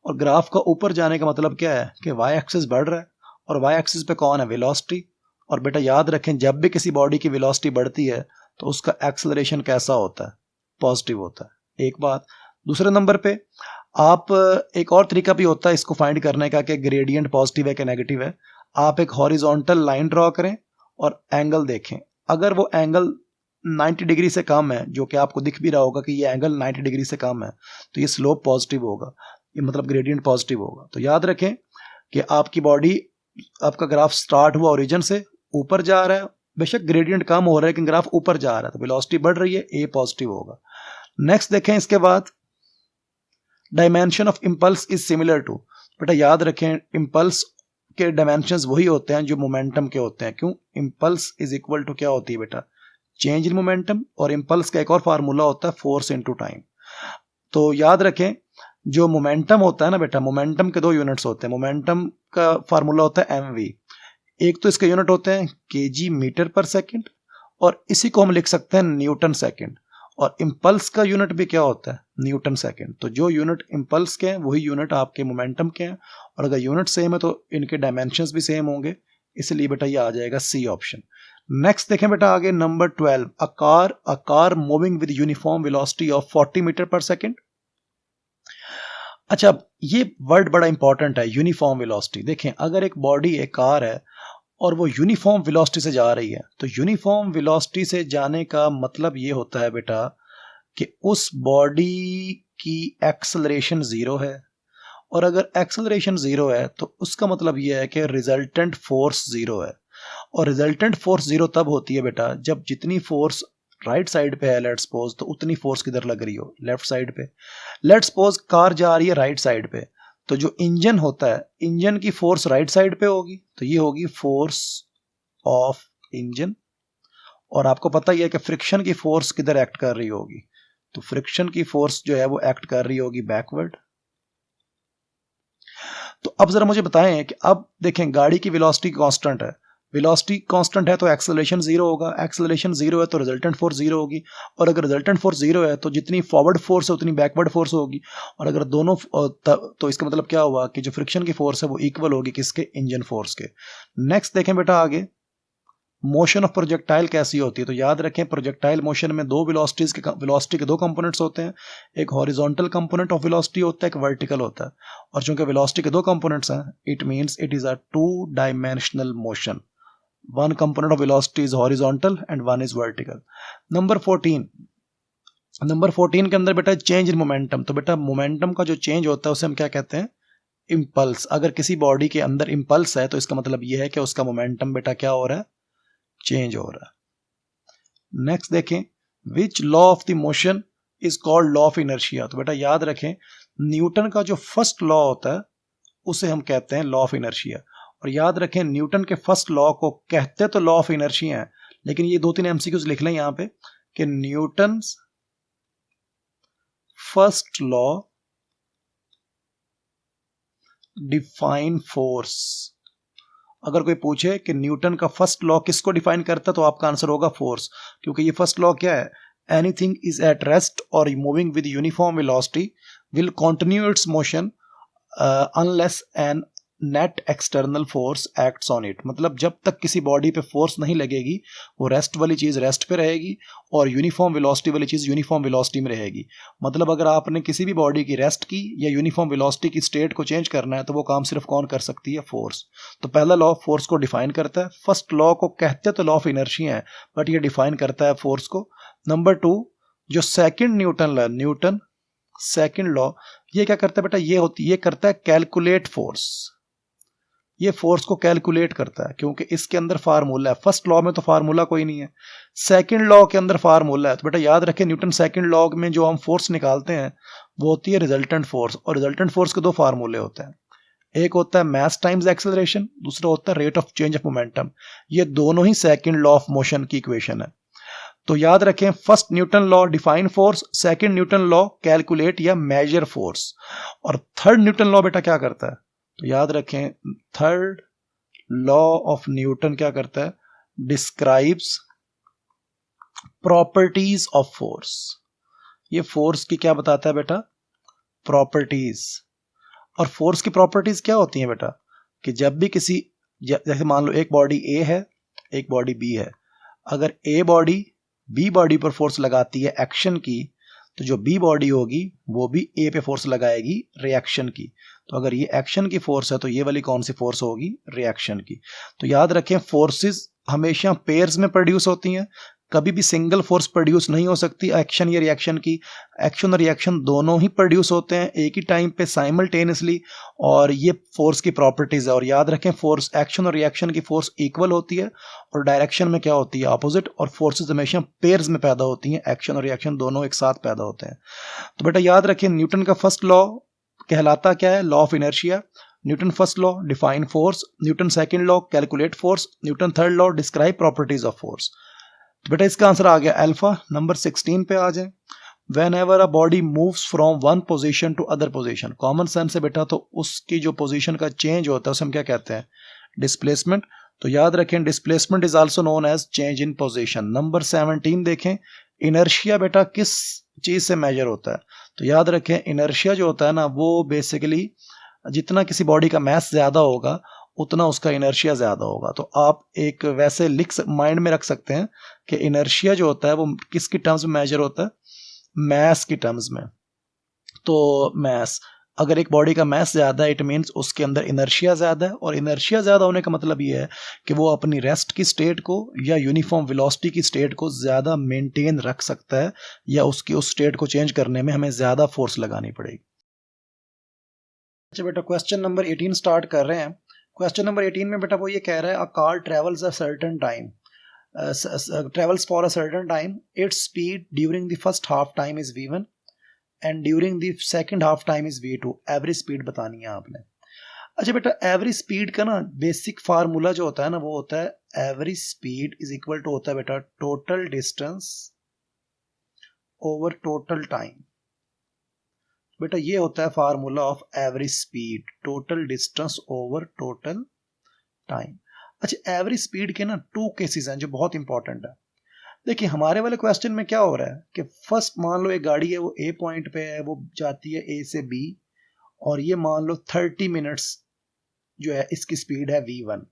और ग्राफ का ऊपर जाने का मतलब क्या है कि वाई एक्सिस बढ़ रहा है, और वाई एक्सिस पे कौन है, वेलोसिटी। और बेटा याद रखें जब भी किसी बॉडी की वेलोसिटी बढ़ती है तो उसका एक्सेलरेशन कैसा होता है, पॉजिटिव होता है। एक बात। दूसरे नंबर पे आप एक और तरीका भी होता है इसको फाइंड करने का कि ग्रेडियंट पॉजिटिव है कि नेगेटिव है। आप एक हॉरिजॉन्टल लाइन ड्रॉ करें और एंगल देखें, अगर वो एंगल 90 डिग्री से कम है, जो कि आपको दिख भी रहा होगा कि ये एंगल 90 डिग्री से कम है, तो ये स्लोप पॉजिटिव होगा, ये मतलब ग्रेडियंट पॉजिटिव होगा। तो याद रखें कि आपकी बॉडी, आपका ग्राफ स्टार्ट हुआ ओरिजिन से, ऊपर जा रहा है, बेशक ग्रेडियंट कम हो रहा है लेकिन ग्राफ ऊपर जा रहा है, तो वेलोसिटी बढ़ रही है, ए पॉजिटिव होगा। नेक्स्ट देखें इसके बाद, dimension of impulse is similar to. बेटा याद रखें इम्पल्स के डायमेंशंस वही होते हैं जो मोमेंटम के होते हैं। क्यों? इम्पल्स इज इक्वल टू क्या होती है बेटा, चेंज इन मोमेंटम, और इम्पल्स का एक और फार्मूला होता है फोर्स इनटू टाइम। तो याद रखें जो मोमेंटम होता है ना बेटा, मोमेंटम के दो यूनिट्स होते हैं। मोमेंटम का फार्मूला होता है mv, एक तो इसके यूनिट होते हैं kg मीटर पर सेकंड, और इसी को हम लिख सकते हैं न्यूटन सेकंड। और इम्पल्स का यूनिट भी क्या होता है, न्यूटन सेकंड। तो जो यूनिट इम्पल्स के हैं वही यूनिट आपके मोमेंटम के हैं, और अगर यूनिट सेम है तो इनके डायमेंशंस भी सेम होंगे, इसलिए बेटा ये आ जाएगा सी ऑप्शन। नेक्स्ट देखें बेटा आगे number 12, a car moving with uniform velocity of 40 metre per second. अच्छा, ये वर्ड बड़ा इंपॉर्टेंट है, यूनिफॉर्म वेलोसिटी। देखें अगर एक बॉडी, एक कार है और वो यूनिफॉर्म वेलोसिटी से जा रही है, तो यूनिफॉर्म वेलोसिटी से जाने का मतलब ये होता है बेटा कि उस बॉडी की एक्सेलरेशन जीरो है, और अगर एक्सेलरेशन जीरो है तो उसका मतलब ये है कि रिजल्टेंट फोर्स जीरो है। और रिजल्टेंट फोर्स जीरो तब होती है बेटा जब जितनी फोर्स राइट साइड पे है लेट्स सपोज, तो उतनी फोर्स किधर लग रही हो, लेफ्ट साइड पे। लेट्स सपोज कार जा रही है राइट साइड पे, तो जो इंजन होता है, इंजन की फोर्स राइट साइड पे होगी, तो ये होगी फोर्स ऑफ इंजन। और आपको पता ही है कि फ्रिक्शन की फोर्स किधर एक्ट कर रही होगी, तो फ्रिक्शन की फोर्स जो है वो एक्ट कर रही होगी बैकवर्ड। तो अब जरा मुझे बताएं कि अब देखें गाड़ी की वेलोसिटी कांस्टेंट है, वेलोसिटी कांस्टेंट है तो एक्सेलरेशन जीरो होगा, एक्सेलरेशन जीरो है तो रिजल्टेंट फोर्स जीरो होगी, और अगर रिजल्टेंट फोर्स जीरो है तो जितनी फॉरवर्ड फोर्स है उतनी बैकवर्ड फोर्स होगी, और अगर दोनों तो इसका मतलब क्या हुआ कि जो फ्रिक्शन की फोर्स है वो इक्वल होगी किसके, इंजन फोर्स के। नेक्स्ट देखें बेटा आगे, मोशन ऑफ प्रोजेक्टाइल कैसी होती है। तो याद रखें प्रोजेक्टाइल मोशन में दो वेलोसिटी के दो कंपोनेंट्स होते हैं, एक हॉरिजॉन्टल कंपोनेंट ऑफ वेलोसिटी होता है, एक वर्टिकल होता है। और चूंकि वेलोसिटी के दो कंपोनेंट्स हैं, it means it is a two dimensional motion. One component of velocity is horizontal and one is vertical. Number 14 के अंदर बेटा चेंज इन मोमेंटम। तो बेटा मोमेंटम का जो चेंज होता है उसे हम क्या कहते हैं, इंपल्स। अगर किसी बॉडी के अंदर इंपल्स है तो इसका मतलब यह है कि उसका मोमेंटम बेटा क्या हो रहा है, चेंज हो रहा है। नेक्स्ट देखें, which law of the motion is called law of inertia. तो बेटा याद रखें न्यूटन का जो फर्स्ट लॉ होता है उसे हम कहते हैं लॉ ऑफ इनर्शिया। और याद रखें न्यूटन के फर्स्ट लॉ को कहते तो लॉ ऑफ इनर्शिया है, लेकिन ये 2-3 एमसीक्यूज लिख लें यहां पे कि Newton first law define force. अगर कोई पूछे कि न्यूटन का फर्स्ट लॉ किसको डिफाइन करता है तो आपका आंसर होगा फोर्स, क्योंकि ये फर्स्ट लॉ क्या है, एनीथिंग इज एट रेस्ट और moving with uniform velocity will continue its motion unless an net external force acts on it. मतलब जब तक किसी बॉडी पे फोर्स नहीं लगेगी वो रेस्ट वाली चीज रेस्ट पे रहेगी और यूनिफॉर्म वेलोसिटी वाली चीज यूनिफॉर्म वेलोसिटी में रहेगी। मतलब अगर आपने किसी भी बॉडी की रेस्ट की या यूनिफॉर्म वेलोसिटी की स्टेट को चेंज करना है तो वो काम सिर्फ कौन कर सकती है, फोर्स। तो पहला लॉ फोर्स को डिफाइन करता है, फर्स्ट लॉ को कहते तो लॉ ऑफ इनर्शिया है बट ये डिफाइन करता है फोर्स को। नंबर 2 जो सेकंड न्यूटन सेकंड लॉ, ये क्या करता है बेटा, ये करता है कैलकुलेट फोर्स। ये फोर्स को कैलकुलेट करता है क्योंकि इसके अंदर फार्मूला है। फर्स्ट लॉ में तो फार्मूला कोई नहीं है, सेकंड लॉ के अंदर फार्मूला है। तो बेटा याद रखें न्यूटन सेकंड लॉ में जो हम फोर्स निकालते हैं वो होती है रिजल्टेंट फोर्स, और रिजल्टेंट फोर्स के दो फार्मूले होते हैं, एक होता है मास टाइम्स एक्सेलरेशन, दूसरा होता है rate of change of momentum. ये दोनों ही सेकंड लॉ ऑफ मोशन की इक्वेशन है। तो याद रखें first Newton law define force, second Newton law calculate या मेजर फोर्स, और थर्ड न्यूटन लॉ बेटा क्या करता है, तो याद रखें थर्ड लॉ ऑफ न्यूटन क्या करता है, डिस्क्राइब्स प्रॉपर्टीज ऑफ फोर्स। ये फोर्स की क्या बताता है बेटा? प्रॉपर्टीज। और फोर्स की प्रॉपर्टीज क्या होती हैं बेटा? कि जब भी किसी, जैसे मान लो एक बॉडी ए है, एक बॉडी बी है, अगर ए बॉडी बी बॉडी पर फोर्स लगाती है एक्शन की, तो जो बी बॉडी होगी वो भी ए पे फोर्स लगाएगी रिएक्शन की। तो अगर ये एक्शन की फोर्स है तो ये वाली कौन सी फोर्स होगी? रिएक्शन की। तो याद रखें फोर्सेस हमेशा पेयर्स में प्रोड्यूस होती हैं, कभी भी सिंगल फोर्स प्रोड्यूस नहीं हो सकती एक्शन या रिएक्शन की। एक्शन और रिएक्शन दोनों ही प्रोड्यूस होते हैं एक ही टाइम पे साइमल्टेनियसली, और ये फोर्स की प्रॉपर्टीज है। और याद रखें फोर्स, एक्शन और रिएक्शन की फोर्स इक्वल होती है, और डायरेक्शन में क्या होती है? ऑपोजिट। और फोर्सेस हमेशा पेयर्स में पैदा होती हैं, एक्शन और रिएक्शन दोनों एक साथ पैदा होते हैं। तो बेटा याद रखें न्यूटन का फर्स्ट लॉ कहलाता क्या है? Law of inertia. Newton first law define force, Newton second law calculate force, Newton third law describe properties of force. तो बेटा इसका आंसर आ गया अल्फा। नंबर 16 पे आ जाए। Whenever a body moves from one position to other position, common sense से बेटा, तो उसकी जो पोजिशन का चेंज होता है उसे हम क्या कहते हैं? डिस्प्लेसमेंट। तो याद रखें displacement is also known as change in position. Number 17 देखें, इनर्शिया बेटा किस चीज से मेजर होता है? तो याद रखें इनर्शिया जो होता है ना, वो बेसिकली जितना किसी बॉडी का मास ज्यादा होगा उतना उसका इनर्शिया ज्यादा होगा। तो आप एक वैसे माइंड में रख सकते हैं कि इनर्शिया जो होता है वो किसकी टर्म्स में मेजर होता है? मास की टर्म्स में। तो मास, अगर एक बॉडी का मास ज्यादा है इट मींस उसके अंदर इनर्शिया ज्यादा है, और इनर्शिया ज्यादा होने का मतलब ये है कि वो अपनी रेस्ट की स्टेट को या यूनिफॉर्म वेलोसिटी की स्टेट को ज्यादा मेंटेन रख सकता है, या उसकी उस स्टेट को चेंज करने में हमें ज्यादा फोर्स लगानी पड़ेगी। अच्छा बेटा क्वेश्चन नंबर 18 स्टार्ट कर रहे हैं। क्वेश्चन नंबर 18 में बेटा वो ये कह रहा है, a car travels a certain time, travels for a certain time, its speed during the first half time is v1 and during the second half time is v2। Average speed बतानी है आपने। अच्छा बेटा एवरेज स्पीड का ना बेसिक फार्मूला जो होता है ना, वो होता है average speed is equal to होता है बेटा total distance over total time. बेटा ये होता है formula of average speed, total distance over total time. अच्छा एवरेज स्पीड के ना टू केसेस हैं जो बहुत इंपॉर्टेंट है। देखिए हमारे वाले क्वेश्चन में क्या हो रहा है कि फर्स्ट मान लो एक गाड़ी है वो ए पॉइंट पे है, वो जाती है ए से बी, और ये मान लो 30 मिनट्स जो है इसकी स्पीड है v1।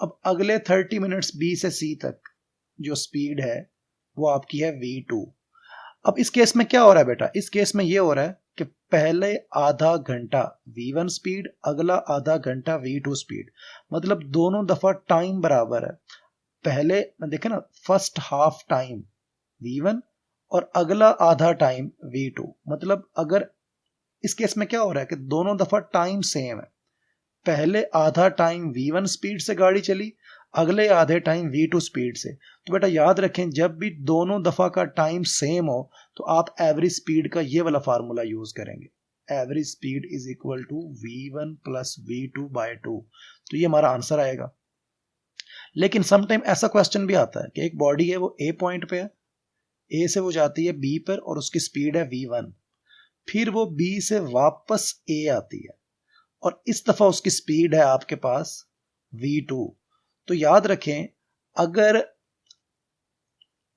अब अगले 30 मिनट्स बी से सी तक जो स्पीड है वो आपकी है v2। अब इस केस में क्या हो रहा है बेटा? इस केस में ये हो रहा है कि पहले आधा घंटा v1 स्पीड, अगला आधा घंटा v2 स्पीड, मतलब दोनों दफा टाइम बराबर है। पहले देखे ना फर्स्ट हाफ टाइम v1 और अगला आधा टाइम v2, मतलब अगर इस केस में क्या हो रहा है कि दोनों दफा टाइम सेम है। पहले आधा टाइम v1 स्पीड से गाड़ी चली, अगले आधे टाइम v2 स्पीड से। तो बेटा याद रखें जब भी दोनों दफा का टाइम सेम हो तो आप एवरेज स्पीड का ये वाला फार्मूला यूज करेंगे, average speed is equal to v1 plus v2 by 2। तो ये हमारा आंसर आएगा। लेकिन समटाइम ऐसा क्वेश्चन भी आता है कि एक बॉडी है वो ए पॉइंट पे है, ए से वो जाती है बी पर और उसकी स्पीड है v1, फिर वो बी से वापस ए आती है और इस दफा उसकी स्पीड है आपके पास v2। तो याद रखें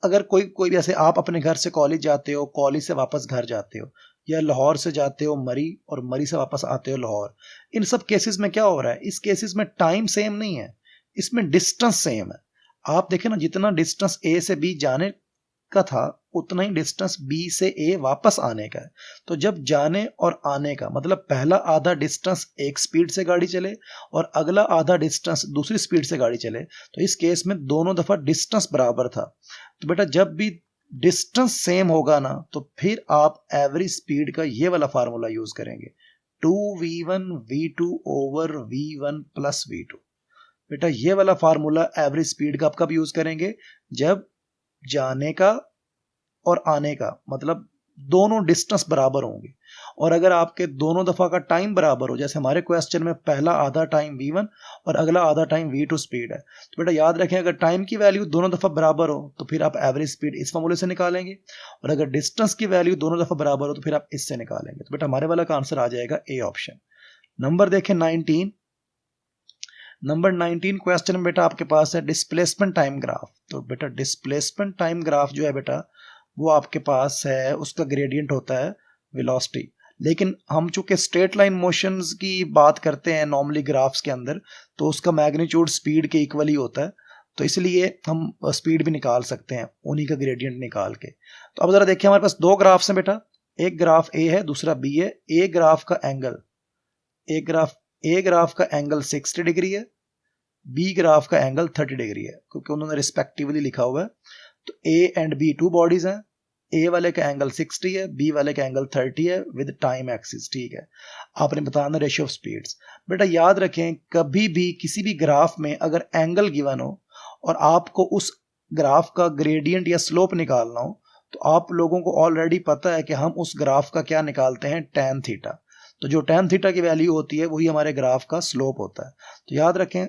अगर कोई जैसे आप अपने घर से कॉलेज जाते हो, कॉलेज से वापस घर जाते हो, या लाहौर से जाते हो मरी और मरी से वापस आते हो लाहौर, इन सब केसेस में क्या हो रहा है? इस केसेस में टाइम सेम नहीं है, इसमें डिस्टेंस सेम है। आप देखें ना जितना डिस्टेंस ए से बी जाने का था उतना ही डिस्टेंस बी से ए वापस आने का है। तो जब जाने और आने का मतलब पहला आधा डिस्टेंस एक स्पीड से गाड़ी चले और अगला आधा डिस्टेंस दूसरी स्पीड से गाड़ी चले, तो इस केस में दोनों दफा डिस्टेंस बराबर था। तो बेटा जब भी डिस्टेंस सेम होगा ना तो फिर आप एवरेज स्पीड का ये वाला फार्मूला यूज करेंगे, 2v1 v2 over v1 plus v2। बेटा ये वाला फार्मूला एवरेज स्पीड का आप कब यूज करेंगे? जब जाने का और आने का मतलब दोनों डिस्टेंस बराबर होंगे, और अगर आपके दोनों दफा का टाइम बराबर हो, जैसे हमारे क्वेश्चन में पहला आधा टाइम v1 और अगला आधा टाइम v2 स्पीड है, तो बेटा याद रखें अगर टाइम की वैल्यू दोनों दफा बराबर हो तो फिर आप एवरेज स्पीड इस फार्मूले से निकालेंगे, और अगर डिस्टेंस की वैल्यू दोनों दफा बराबर हो तो फिर आप इससे निकालेंगे। तो बेटा हमारे वाला का आंसर आ जाएगा ए ऑप्शन। नंबर देखें 19। नंबर 19 क्वेश्चन में बेटा आपके पास है डिस्प्लेसमेंट टाइम ग्राफ। तो बेटा डिस्प्लेसमेंट टाइम ग्राफ जो है बेटा वो आपके पास है, उसका ग्रेडियंट होता है वेलोसिटी। लेकिन हम चूंकि स्ट्रेट लाइन मोशंस की बात करते हैं नॉर्मली ग्राफ्स के अंदर, तो उसका मैग्नीट्यूड स्पीड के इक्वल ही होता है, तो इसलिए हम स्पीड भी निकाल सकते हैं उन्हीं का ग्रेडियंट निकाल के। तो अब जरा देखिए, हमारे पास दो ग्राफ्स हैं बेटा, एक ग्राफ ए है, दूसरा बी है। ए ग्राफ का एंगल 60 डिग्री है, बी ग्राफ का एंगल 30 डिग्री है, क्योंकि उन्होंने रिस्पेक्टिवली लिखा हुआ है। तो A and B two bodies हैं, ए वाले का एंगल 60 है, बी वाले का एंगल 30 है विद टाइम एक्सिस। ठीक है, आपने बताना रेशियो ऑफ स्पीड्स। बेटा याद रखें, कभी भी किसी भी ग्राफ में अगर एंगल गिवन हो और आपको उस ग्राफ का ग्रेडियंट या स्लोप निकालना हो, तो आप लोगों को ऑलरेडी पता है कि हम उस ग्राफ का क्या निकालते हैं, tan थीटा। तो जो tan थीटा की वैल्यू होती है वही हमारे ग्राफ का स्लोप होता है। तो याद रखें,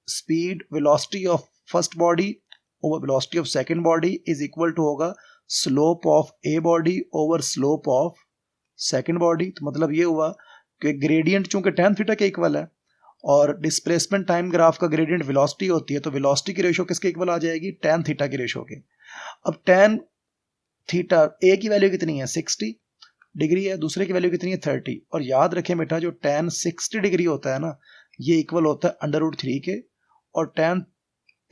speed velocity of first body over velocity of second body is equal to होगा slope of a body over slope of second body. तो मतलब ये हुआ कि ग्रेडियंट चूंकि tan थीटा के इक्वल है और डिस्प्लेसमेंट टाइम ग्राफ का ग्रेडियंट वेलोसिटी होती है, तो वेलोसिटी की रेशियो किसके इक्वल आ जाएगी, tan थीटा की रेशियो के। अब tan थीटा ए की वैल्यू कितनी है, 60 डिग्री है, दूसरे की वैल्यू कितनी है, 30। और याद रखें बेटा, जो tan 60 डिग्री होता है ना, ये इक्वल होता है √3 के, और tan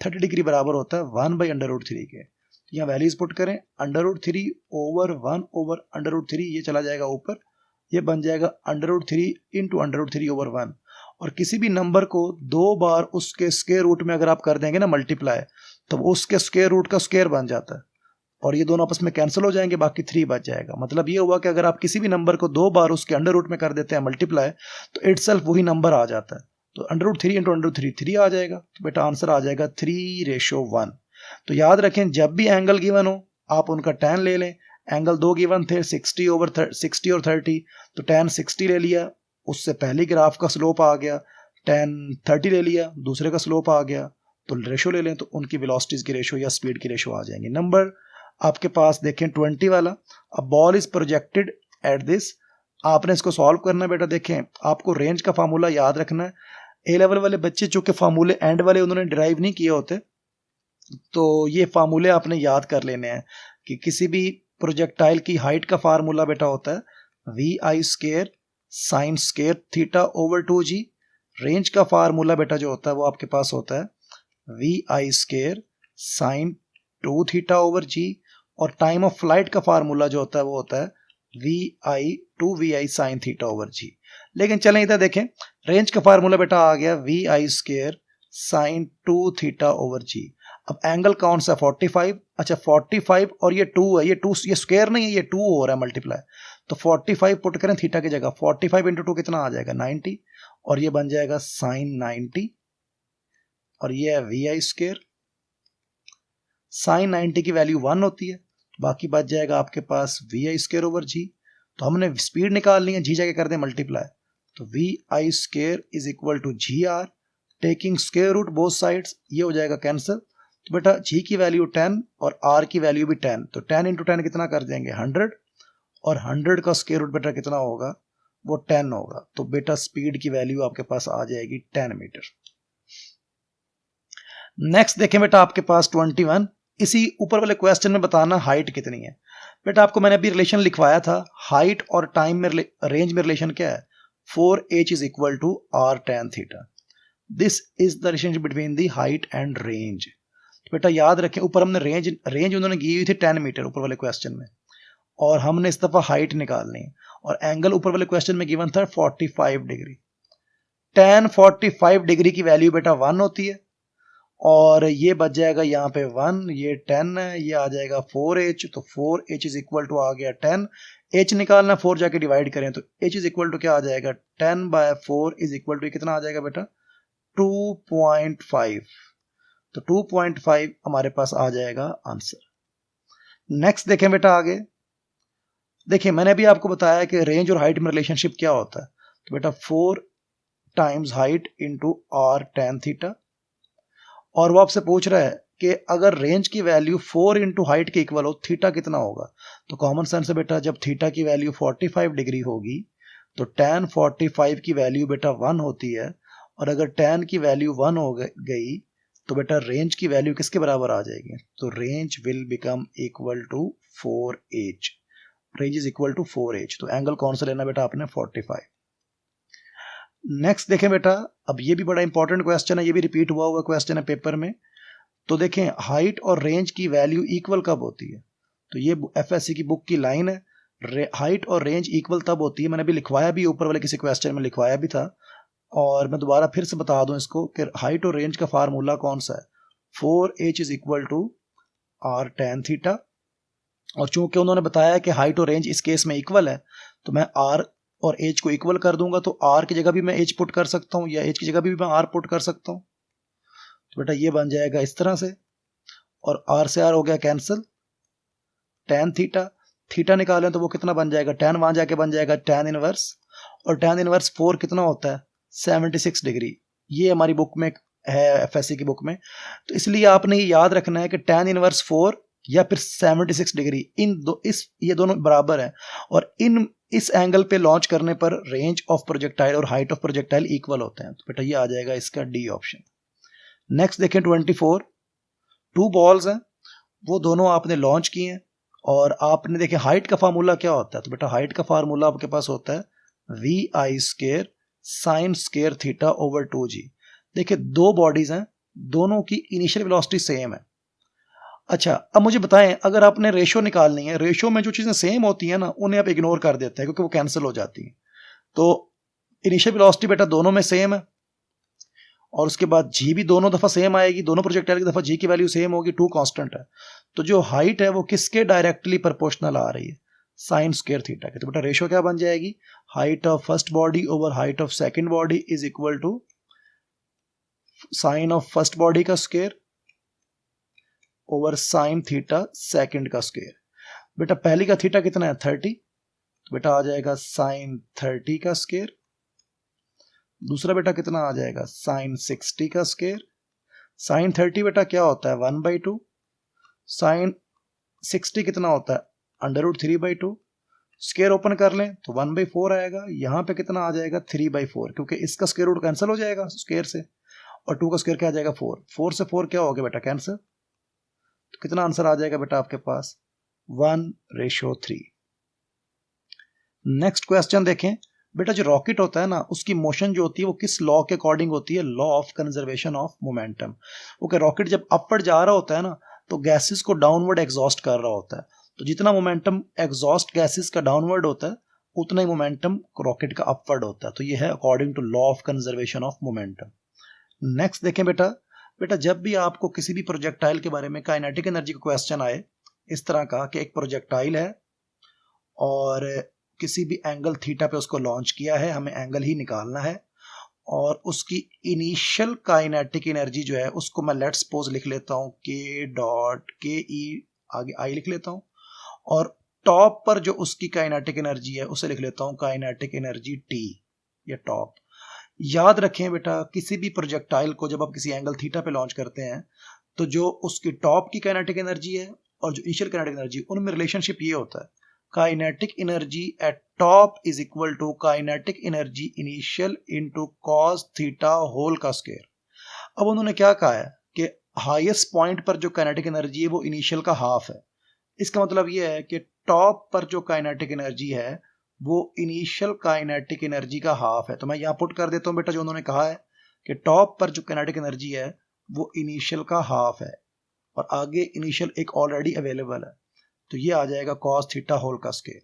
30 डिग्री बराबर होता है 1/√3 के। तो यहाँ वैल्यूज पुट करें, √3 ओवर 1 ओवर √3, ये चला जाएगा ऊपर, ये बन जाएगा √3 इंटू √3 ओवर 1। और किसी भी नंबर को दो बार उसके स्क्वायर रूट में अगर आप कर देंगे ना मल्टीप्लाई, तो उसके स्क्वायर रूट का स्क्वायर बन जाता है, और ये दोनों आपस में कैंसिल हो जाएंगे, बाकी 3 बच जाएगा। मतलब ये हुआ कि अगर आप किसी भी नंबर को दो बार उसके अंडर रूट में कर देते हैं मल्टीप्लाई, तो इटसेल्फ वही नंबर आ जाता है। तो √3 इंटू √3 3 आ जाएगा। तो बेटा आंसर आ जाएगा 3:1। तो याद रखें, जब भी एंगल गिवन हो आप उनका tan ले लें। एंगल दो गिवन थे, 60 और 30, तो tan 60 ले लिया, उससे पहले ग्राफ का स्लोप आ गया। tan 30 ले लिया, दूसरे का स्लोप आ गया, तो रेशो ले लें, तो उनकी वेलोसिटीज की रेशो या स्पीड की रेशो आ जाएंगी। नंबर आपके पास देखें 20 वाला, a ball is projected at this. आपने इसको सॉल्व करना है बेटा। देखें, आपको रेंज का फार्मूला याद रखना है। ए लेवल वाले बच्चे चूंकि फार्मूले एंड वाले उन्होंने डिराइव नहीं किए होते, तो ये फार्मूले आपने याद कर लेने हैं कि किसी भी प्रोजेक्टाइल की हाइट का फार्मूला बेटा होता है VI² sine square theta over 2g। Range का फार्मूला बेटा जो होता है वो आपके पास होता है VI² sine 2 theta over g। और टाइम ऑफ फ्लाइट का फार्मूला जो होता है वो होता है VI sine theta over g। लेकिन चलें इधर देखें, रेंज का फार्मूला बेटा आ गया VI² sine 2 theta over g। अब एंगल कौन सा, 45। अच्छा 45 और ये 2 है, ये स्क्वायर नहीं है, ये 2 हो रहा है मल्टीप्लाई। तो 45 पुट करें थीटा की जगह, 45 इंटू 2 कितना आ जाएगा, 90, और ये बन जाएगा साइन 90, और ये है VI²। साइन 90 की वैल्यू 1 होती है, बाकी बच जाएगा आपके पास VI² ओवर g। तो हमने स्पीड निकालनी है, g जाके कर दें मल्टीप्लाई, तो VI² is equal to GR, taking square root both sides, ये हो जाएगा कैंसिल। तो बेटा g की वैल्यू 10 और r की वैल्यू भी 10, तो 10 इंटू 10 कितना कर देंगे, 100, और 100 का स्क्वायर रूट बेटा कितना होगा, वो 10 होगा। तो बेटा स्पीड की वैल्यू आपके पास आ जाएगी 10 मीटर। नेक्स्ट देखें बेटा आपके पास 21, इसी ऊपर वाले क्वेश्चन में बताना हाइट कितनी है। बेटा आपको मैंने अभी रिलेशन लिखवाया था, हाइट और टाइम में रेंज में रिलेशन क्या है, 4h is equal to r tan theta. This is the relationship between the height and range. बेटा याद रखें, ऊपर हमने रेंज उन्होंने दी हुई थी 10 मीटर ऊपर वाले क्वेश्चन में, और हमने इस दफा हाइट निकालनी है, और एंगल ऊपर वाले क्वेश्चन में गिवन था 45 डिग्री। tan 45 डिग्री की वैल्यू बेटा 1 होती है, और ये बच जाएगा यहाँ पे 1, ये 10 है, ये आ जाएगा 4h, तो 4h इज इक्वल टू आ गया 10। h निकालना, 4 जाके डिवाइड करें तो h इज इक्वल टू क्या आ जाएगा, 10/4 इज इक्वल टू कितना आ जाएगा बेटा, 2.5। तो 2.5 हमारे पास आ जाएगा आंसर। नेक्स्ट देखें बेटा आगे, देखिए मैंने भी आपको बताया कि रेंज और हाइट में रिलेशनशिप क्या होता है। तो बेटा 4 times height into r tan theta, और वो आपसे पूछ रहा है कि अगर रेंज की वैल्यू 4 इंटू हाइट के इक्वल हो, थीटा कितना होगा। तो कॉमन सेंस है बेटा, जब थीटा की वैल्यू 45 डिग्री होगी तो tan 45 की वैल्यू बेटा 1 होती है, और अगर tan की वैल्यू 1 हो गई तो बेटा रेंज की वैल्यू किसके बराबर आ जाएगी? तो range will become equal to 4h। Range is equal to 4h। तो एंगल कौन सा लेना बेटा आपने? 45। नेक्स्ट देखें बेटा, अब ये भी बड़ा इंपॉर्टेंट क्वेश्चन है, ये भी रिपीट हुआ क्वेश्चन है पेपर में। तो देखें हाइट और रेंज की वैल्यू इक्वल कब होती है? तो ये एफएससी की बुक की लाइन है, हाइट और रेंज इक्वल तब होती है, मैंने अभी लिखवाया भी, ऊपर वाले किसी क्वेश्चन में लिखवाया भी था, और मैं दोबारा फिर से बता दूं इसको कि हाइट और रेंज का फार्मूला कौन सा है? 4h is equal to r tan theta. और चूंकि उन्होंने बताया कि हाइट और रेंज इस केस में इक्वल है, तो मैं r और h को इक्वल कर दूंगा, तो r की जगह भी मैं h पुट कर सकता हूं, या h की जगह भी मैं r पुट कर सकता हूं। तो बेटा ये बन जाएगा इस तरह से, और r से r हो गया कैंसिल, tan थीटा, थीटा निकालें तो वो कितना बन जाएगा? tan वहां जाके बन जाएगा tan इनवर्स, और tan इनवर्स 4 कितना होता है? 76 डिग्री। ये हमारी बुक में है, एफएससी की बुक में। तो इसलिए आपने ये याद रखना है कि tan इनवर्स 4 या फिर 76 डिग्री, ये दोनों बराबर हैं, और इस एंगल पे लॉन्च करने पर रेंज ऑफ प्रोजेक्टाइल और हाइट ऑफ प्रोजेक्टाइल इक्वल होते हैं। तो बेटा ये आ जाएगा इसका डी ऑप्शन। नेक्स्ट देखें 24, 2 बॉल्स हैं, वो दोनों आपने लॉन्च किए हैं, और आपने देखें हाइट का फार्मूला क्या होता है? तो बेटा हाइट का फार्मूला आपके पास होता है vi square sine square theta over 2g। देखिए 2 बॉडीज हैं, दोनों की इनिशियल वेलोसिटी सेम है। अच्छा, अब मुझे बताएं, अगर आपने रेशो निकालनी है, रेशो में जो चीजें सेम होती हैं ना, उन्हें आप इग्नोर कर देते हैं क्योंकि वो कैंसिल हो जाती हैं। तो इनिशियल वेलोसिटी बेटा दोनों में सेम है, और उसके बाद जी भी दोनों दफा सेम आएगी, दोनों प्रोजेक्टाइल की दफा जी की वैल्यू सेम होगी, 2 कांस्टेंट है। तो जो हाइट है वो किसके डायरेक्टली प्रोपोर्शनल आ रही है? साइन स्क्वायर थीटा के। तो बेटा रेशो क्या बन जाएगी? Height of first body over height of second body is equal to sine of first body का square over sine theta second का स्क्वायर। बेटा पहली का थीटा कितना है? 30, तो बेटा आ जाएगा साइन 30 का स्क्वायर। दूसरा बेटा कितना आ जाएगा? साइन 60 का स्क्वायर। साइन 30 बेटा क्या होता है? 1/2। साइन 60 कितना होता है? √3/2। स्क्वायर ओपन कर लें तो 1/4 आएगा। यहां पे कितना आ जाएगा? 3/4, क्योंकि इसका स्क्वायर रूट कैंसिल हो जाएगा स्क्वायर से, और 2 का स्क्वायर क्या आ जाएगा? 4। 4 से 4 क्या हो गया बेटा? कैंसिल। तो कितना आंसर आ जाएगा बेटा आपके पास? 1:3। नेक्स्ट क्वेश्चन देखें बेटा, जो रॉकेट होता है ना, उसकी मोशन जो होती है वो किस लॉ के अकॉर्डिंग होती है? Law of conservation of momentum. Okay, rocket जब अपवर्ड जा रहा होता है ना, तो गैसेस को डाउनवर्ड एग्जॉस्ट कर रहा होता है, तो जितना मोमेंटम एग्जॉस्ट गैसेस का डाउनवर्ड होता है, उतना ही मोमेंटम रॉकेट का अपवर्ड होता है। तो ये है according to law of conservation of momentum. Next देखें बेटा, जब भी आपको किसी भी प्रोजेक्टाइल के बारे में काइनेटिक एनर्जी का क्वेश्चन आए, इस तरह का कि एक प्रोजेक्टाइल है और किसी भी एंगल थीटा पे उसको लॉन्च किया है, हमें एंगल ही निकालना है, और उसकी इनिशियल काइनेटिक एनर्जी जो है उसको मैं लेट्स सपोज लिख लेता हूं k.ke, आगे आई लिख लेता हूं, और टॉप पर जो उसकी काइनेटिक एनर्जी है उसे लिख लेता हूं काइनेटिक एनर्जी T, या टॉप। याद रखें बेटा, किसी भी प्रोजेक्टाइल को जब आप किसी एंगल थीटा पे लॉन्च करते हैं, तो जो उसकी टॉप की काइनेटिक एनर्जी है और जो इनिशियल काइनेटिक एनर्जी, उनमें रिलेशनशिप ये होता है, kinetic energy at top is equal to kinetic energy initial into cos theta whole का स्क्वायर। अब उन्होंने क्या कहा है कि हाईएस्ट पॉइंट पर जो काइनेटिक एनर्जी है वो इनिशियल का हाफ है। इसका मतलब ये है कि टॉप पर जो काइनेटिक एनर्जी है वो इनिशियल काइनेटिक एनर्जी का हाफ है। तो मैं यहां पुट कर देता हूं बेटा, जो उन्होंने कहा है कि टॉप पर जो काइनेटिक एनर्जी है वो इनिशियल का हाफ है, और आगे इनिशियल एक ऑलरेडी अवेलेबल है, तो ये आ जाएगा cos थीटा होल का स्क्वायर।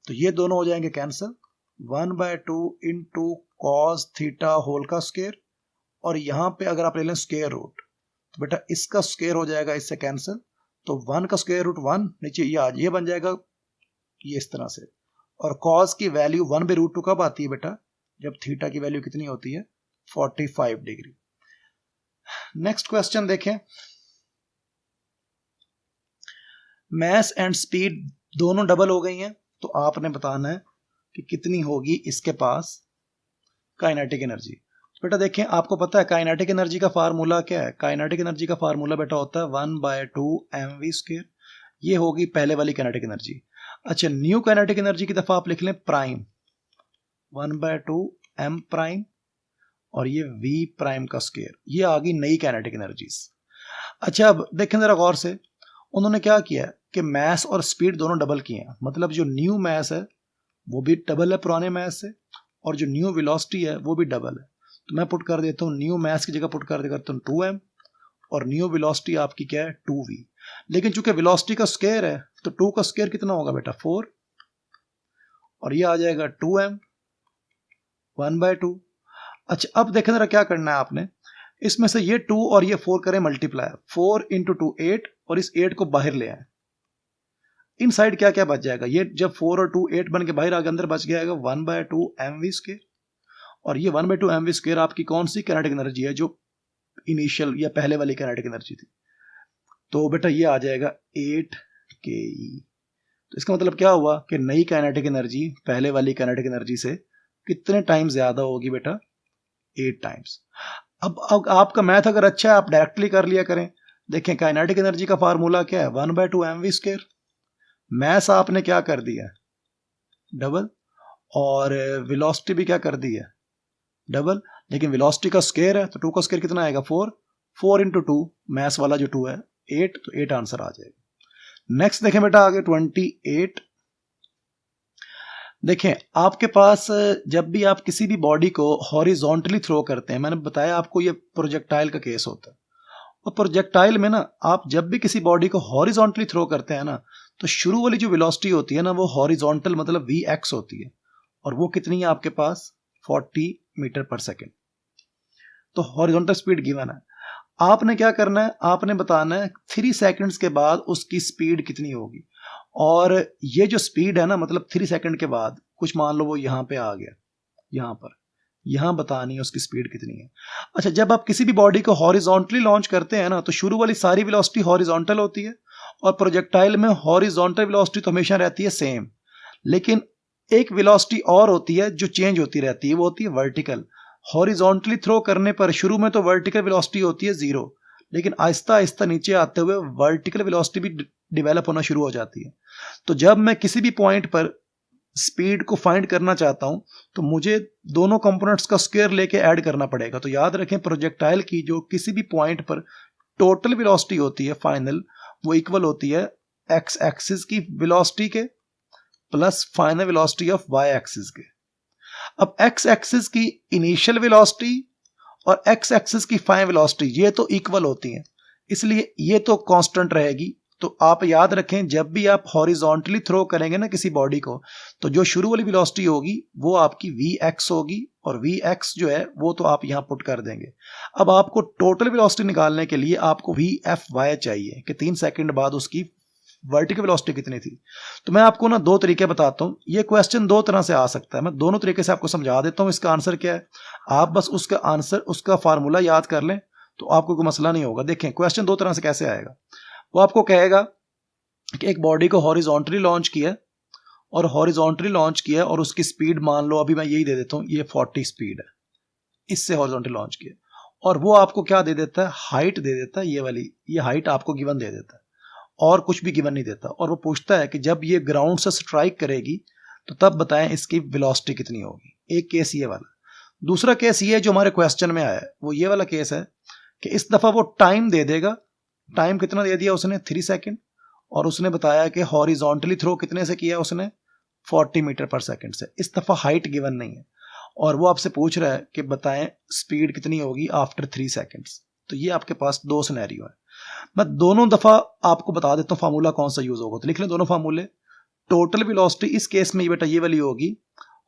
तो ये दोनों हो जाएंगे cancel, 1/2 into cos theta whole का स्क्वायर, और यहां पे अगर आप ले लें स्क्वायर रूट, तो बेटा इसका स्क्वायर हो जाएगा इससे कैंसिल, तो 1 का स्क्वायर रूट 1, नीचे ये बन जाएगा ये इस तरह से, और cos की वैल्यू 1/√2 कब आती है बेटा? जब थीटा की वैल्यू कितनी होती है? 45 डिग्री। नेक्स्ट क्वेश्चन देखें, मैस एंड स्पीड दोनों डबल हो गई हैं, तो आपने बताना है कि कितनी होगी इसके पास काइनेटिक एनर्जी। बेटा देखें, आपको पता है काइनेटिक एनर्जी का फार्मूला क्या है? काइनेटिक एनर्जी का फार्मूला बेटा होता है 1/2 mv²। ये होगी पहले वाली काइनेटिक एनर्जी। अच्छा, न्यू काइनेटिक एनर्जी की दफा आप लिख लें प्राइम, 1/2 m प्राइम, और ये v प्राइम का स्क्वायर, ये आ गई नई काइनेटिक एनर्जीज। अच्छा अब देखें जरा गौर से, उन्होंने क्या किया कि मास और स्पीड दोनों डबल किए हैं, मतलब जो न्यू मास है वो भी डबल है पुराने मास से, और जो न्यू वेलोसिटी है वो भी डबल है। तो मैं पुट कर देता हूँ न्यू मास की जगह पुट कर देता हूँ 2m, और न्यू वेलोसिटी आपकी क्या है 2v। लेकिन चूंकि वेलोसिटी का स्क्वायर है तो 2 का स्क्वायर कितना होगा बेटा 4, और ये आ जाएगा 2m 1/2। अच्छा अब देखें जरा क्या करना है आपने, इसमें से ये 2 और ये 4 करें मल्टीप्लाई, 4 × 2 8, और इस 8 को बाहर ले आए। इन साइड क्या क्या बच जाएगा, ये जब 4 और 2 8 बन के बाहर आगे अंदर बच गया 1/2 mv², और ये 1/2 mv² आपकी कौन सी काइनेटिक एनर्जी है, जो इनिशियल या पहले वाली काइनेटिक एनर्जी थी। तो बेटा ये आ जाएगा 8 ke। तो इसका मतलब क्या हुआ कि नई काइनेटिक एनर्जी पहले वाली काइनेटिक एनर्जी से कितने टाइम ज्यादा होगी बेटा, 8 टाइम्स। अब आपका मैथ अगर अच्छा है आप डायरेक्टली कर लिया करें। देखें काइनेटिक एनर्जी का फार्मूला क्या है 1/2 mv², मैस आपने क्या कर दिया डबल, और वेलोसिटी भी क्या कर दी है डबल, लेकिन वेलोसिटी का स्क्वायर है तो 2 का स्क्वायर कितना आएगा 4, 4 × 2 मैस वाला जो 2 है 8, तो 8 आंसर आ जाएगा। नेक्स्ट देखें बेटा आगे 28। देखें आपके पास जब भी आप किसी भी बॉडी को हॉरिजॉन्टली थ्रो करते हैं, मैंने बताया आपको ये प्रोजेक्टाइल का केस होता है, और प्रोजेक्टाइल में ना आप जब भी किसी बॉडी को हॉरिजॉन्टली थ्रो करते हैं ना, तो शुरू वाली जो वेलोसिटी होती है ना वो हॉरिजॉन्टल मतलब vx होती है, और वो कितनी है आपके पास 40 मीटर पर सेकेंड। तो हॉरिजॉन्टल स्पीड गिवन है, आपने क्या करना है, आपने बताना है 3 सेकंड्स के बाद उसकी स्पीड कितनी होगी। और ये जो स्पीड है ना, मतलब 3 सेकंड के बाद कुछ मान लो वो यहां पे आ गया, यहां पर, यहां बतानी है उसकी स्पीड कितनी है। अच्छा जब आप किसी भी बॉडी को हॉरिजॉन्टली लॉन्च करते हैं ना, तो शुरू वाली सारी वेलोसिटी हॉरिजॉन्टल होती है, और प्रोजेक्टाइल में हॉरिजॉन्टल वेलोसिटी तो हमेशा रहती है सेम, लेकिन एक वेलोसिटी और होती है जो चेंज होती रहती है, वो होती है वर्टिकल। हॉरिजॉन्टली थ्रो करने पर शुरू में तो वर्टिकल वेलोसिटी होती है 0, लेकिन आहिस्ता आहिस्ता नीचे आते हुए वर्टिकल वेलोसिटी भी डेवलप होना शुरू हो जाती है। तो जब मैं किसी भी पॉइंट पर स्पीड को फाइंड करना चाहता हूं तो मुझे दोनों कंपोनेंट्स का स्क्वायर लेके ऐड करना पड़ेगा। तो याद रखें प्रोजेक्टाइल की जो किसी भी पॉइंट पर टोटल वेलोसिटी होती है फाइनल, वो इक्वल होती है एक्स एक्सिस की वेलोसिटी के plus final velocity of y axis के। अब एक्स एक्सिस की इनिशियल वेलोसिटी और एक्स एक्सिस की फाइनल वेलोसिटी ये तो इक्वल होती हैं, इसलिए ये तो कांस्टेंट रहेगी। तो आप याद रखें जब भी आप हॉरिजॉन्टली थ्रो करेंगे ना किसी बॉडी को, तो जो शुरू वाली वेलोसिटी होगी वो आपकी vx होगी, और vx जो है वो तो आप यहां पुट कर देंगे। अब आपको टोटल वेलोसिटी निकालने के लिए आपको vfy चाहिए कि 3 सेकंड बाद उसकी वर्टिकल वेलोसिटी कितनी थी। तो मैं आपको ना 2 तरीके बताता हूं, ये क्वेश्चन 2 तरह से आ सकता है, मैं दोनों तरीके से आपको समझा देता हूं इसका आंसर क्या है। आप बस उसका आंसर, उसका फार्मूला याद कर लें तो आपको कोई मसला नहीं होगा। देखें क्वेश्चन 2 तरह से कैसे आएगा, वो आपको कहेगा कि एक बॉडी को हॉरिजॉन्टली लॉन्च किया, और हॉरिजॉन्टली लॉन्च किया और उसकी स्पीड मान लो अभी मैं यही दे देता हूं, ये 40 स्पीड है, इससे हॉरिजॉन्टली लॉन्च किया, और वो आपको क्या दे देता है हाइट दे देता है, ये वाली ये हाइट आपको गिवन दे देता है, और कुछ भी गिवन नहीं देता। और वो पूछता है कि जब ये ग्राउंड से स्ट्राइक करेगी तो तब बताएं इसकी वेलोसिटी कितनी होगी। एक केस ये वाला। दूसरा केस ये जो हमारे क्वेश्चन में आया है वो ये वाला केस है कि इस दफा वो टाइम दे देगा। टाइम कितना दे दिया उसने 3 सेकंड, और उसने बताया कि हॉरिजॉन्टली थ्रो कितने से किया उसने 40 मीटर पर सेकंड से। इस दफा हाइट गिवन नहीं है, और वो आपसे पूछ रहा है कि बताएं स्पीड कितनी होगी आफ्टर 3 सेकंड्स। तो ये आपके पास 2 सिनेरियो है। मैं दोनों दफा आपको बता देता हूं फार्मूला कौन सा यूज होगा, तो लिख लें दोनों फार्मूले। टोटल वेलोसिटी इस केस में बेटा ये वाली होगी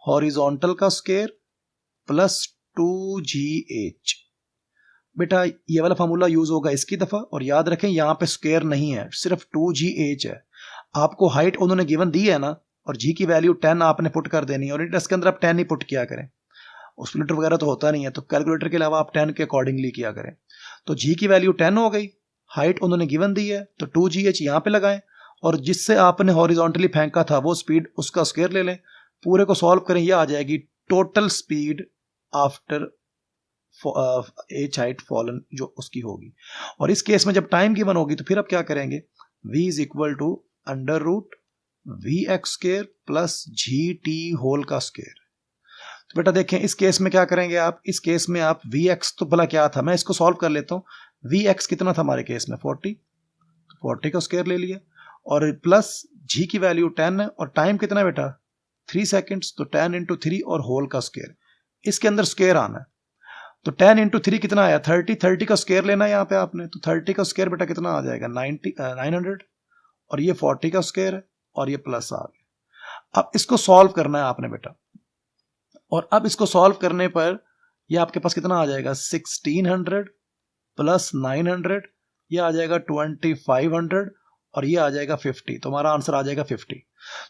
हॉरिजॉन्टल का स्क्वायर प्लस 2gh। बेटा ये वाला फार्मूला यूज होगा इसकी दफा, और याद रखें यहां पे स्क्वायर नहीं है, सिर्फ 2gh है। आपको हाइट उन्होंने गिवन दी है ना, और g की वैल्यू 10 आपने पुट कर देनी है, और इसके अंदर आप 10 ही पुट किया करें, ऑसिलेटर वगैरह तो होता नहीं है, तो कैलकुलेटर के अलावा आप 10 के अकॉर्डिंगली किया करें। तो g की वैल्यू 10 हो गई, हाइट उन्होंने गिवन दी है तो 2gh यहां पे लगाएं, और जिससे आपने हॉरिजॉन्टली फेंका था वो स्पीड उसका स्क्वायर ले लें, पूरे को सॉल्व करें, ये आ जाएगी total speed after H height fallen जो उसकी होगी। और इस केस में जब टाइम गिवन होगी तो फिर आप क्या करेंगे, v is equal to under root vx square plus gt whole का स्क्वायर। तो बेटा देखें इस केस में क्या करेंगे आप, इस केस में आप Vx तो भला क्या था, मैं इसको सॉल्व कर लेता हूँ। Vx कितना था हमारे केस में 40, तो 40 का स्क्वायर ले लिया और प्लस g की वैल्यू 10 है और टाइम कितना है बेटा 3 सेकेंड्स, तो 10 इंटू 3 और होल का स्क्वायर, इसके अंदर स्क्वायर आना है। तो 10 इंटू 3 कितना आया 30, 30 का स्क्वायर लेना है यहाँ पे आपने, तो 30 का स्क्वायर बेटा कितना आ जाएगा 900 और ये 40 का स्क्वायर है और ये प्लस आ गया। अब इसको सॉल्व करना है आपने बेटा, और अब इसको सॉल्व करने पर ये आपके पास कितना आ जाएगा 1600 प्लस 900, ये आ जाएगा 2500 और ये आ जाएगा 50, तो हमारा आंसर आ जाएगा 50।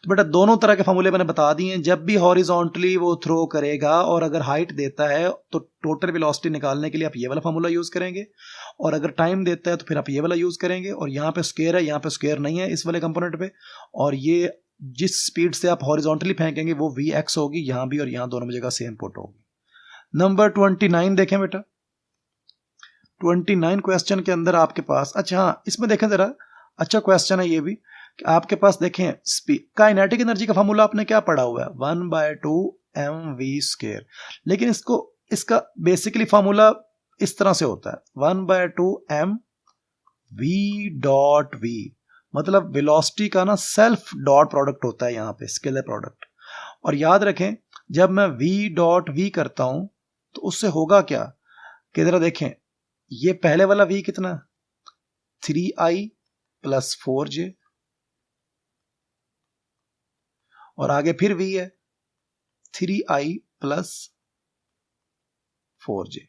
तो बेटा दोनों तरह के फॉर्मूले मैंने बता दिए हैं। जब भी हॉरिजॉन्टली वो थ्रो करेगा और अगर हाइट देता है तो टोटल वेलोसिटी निकालने के लिए आप ये वाला फॉर्मूला यूज करेंगे, और अगर टाइम देता है तो फिर आप ये वाला यूज करेंगे। और यहाँ पे स्क्वायर है, यहाँ पे स्क्वायर नहीं है इस वाले कंपोनेंट पे, और ये जिस स्पीड से आप हॉरिजॉन्टली फेंकेंगे वो Vx होगी यहाँ भी, और यहाँ दोनों जगह सेम पुट होगी। नंबर 29 देखें बेटा, 29 क्वेश्चन के अंदर आपके पास, अच्छा हाँ इसमें देखें जरा, अच्छा क्वेश्चन है ये भी कि आपके पास देखें स्पीड काइनेटिक एनर्जी का फॉर्मूला आपने क्या पढ़ा हुआ है 1/2 mv², लेकिन इसका बेसिकली फॉर्मूला इस तरह से होता है 1/2 mv.v, मतलब वेलोसिटी का ना सेल्फ डॉट प्रोडक्ट होता है यहाँ पे, स्केलर प्रोडक्ट। और याद रखें जब मैं v.v करता हूं तो उससे होगा क्या कि जरा देखें, ये पहले वाला v कितना 3i प्लस 4j, और आगे फिर v है 3i प्लस 4j।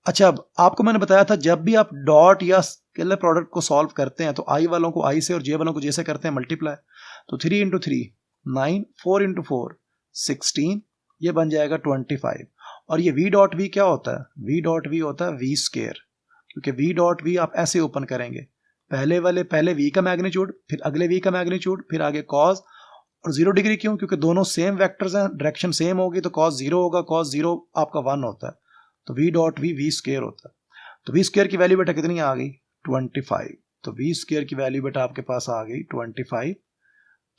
अच्छा अब आपको मैंने बताया था जब भी आप डॉट या स्केलर प्रोडक्ट को सॉल्व करते हैं तो i वालों को i से और j वालों को j से करते हैं मल्टीप्लाई, तो 3 इंटू 3 9, 4 इंटू 4 16, ये बन जाएगा 25। और ये v.v क्या होता है, v.v होता है v², क्योंकि v.v आप ऐसे ओपन करेंगे, पहले v का मैग्नीट्यूड, फिर अगले v का मैग्नीट्यूड, फिर आगे cos, और 0 डिग्री क्यों, क्योंकि दोनों सेम वेक्टर्स हैं, डायरेक्शन सेम होगी तो cos 0 होगा, cos 0 आपका 1 होता है, तो v.v v² होता है। तो v² की वैल्यू बेटा कितनी आ गई 25, तो v² की वैल्यू बेटा आपके पास आ गई 25,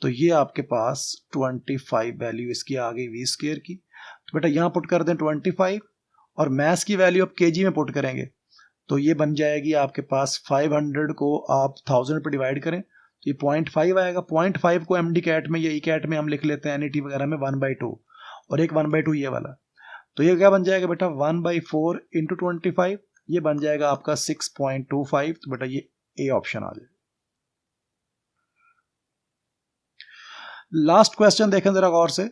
तो ये आपके पास 25 वैल्यू इसकी आ गई v² की। तो बेटा यहाँ पुट कर दें 25, और मैस की वैल्यू आप kg में पुट करेंगे तो ये बन जाएगी आपके पास 500 को आप 1000 पे डिवाइड करें तो ये 0.5 आएगा। 0.5 को MD कैट में या ई कैट में हम लिख लेते हैं NET वगैरह में 1/2, और एक 1/2 ये वाला, तो ये क्या बन जाएगा बेटा 1/4 इंटू 25, ये बन जाएगा आपका 6.25, तो बेटा ये ए ऑप्शन आ जाएगा। लास्ट क्वेश्चन देखें जरा गौर से,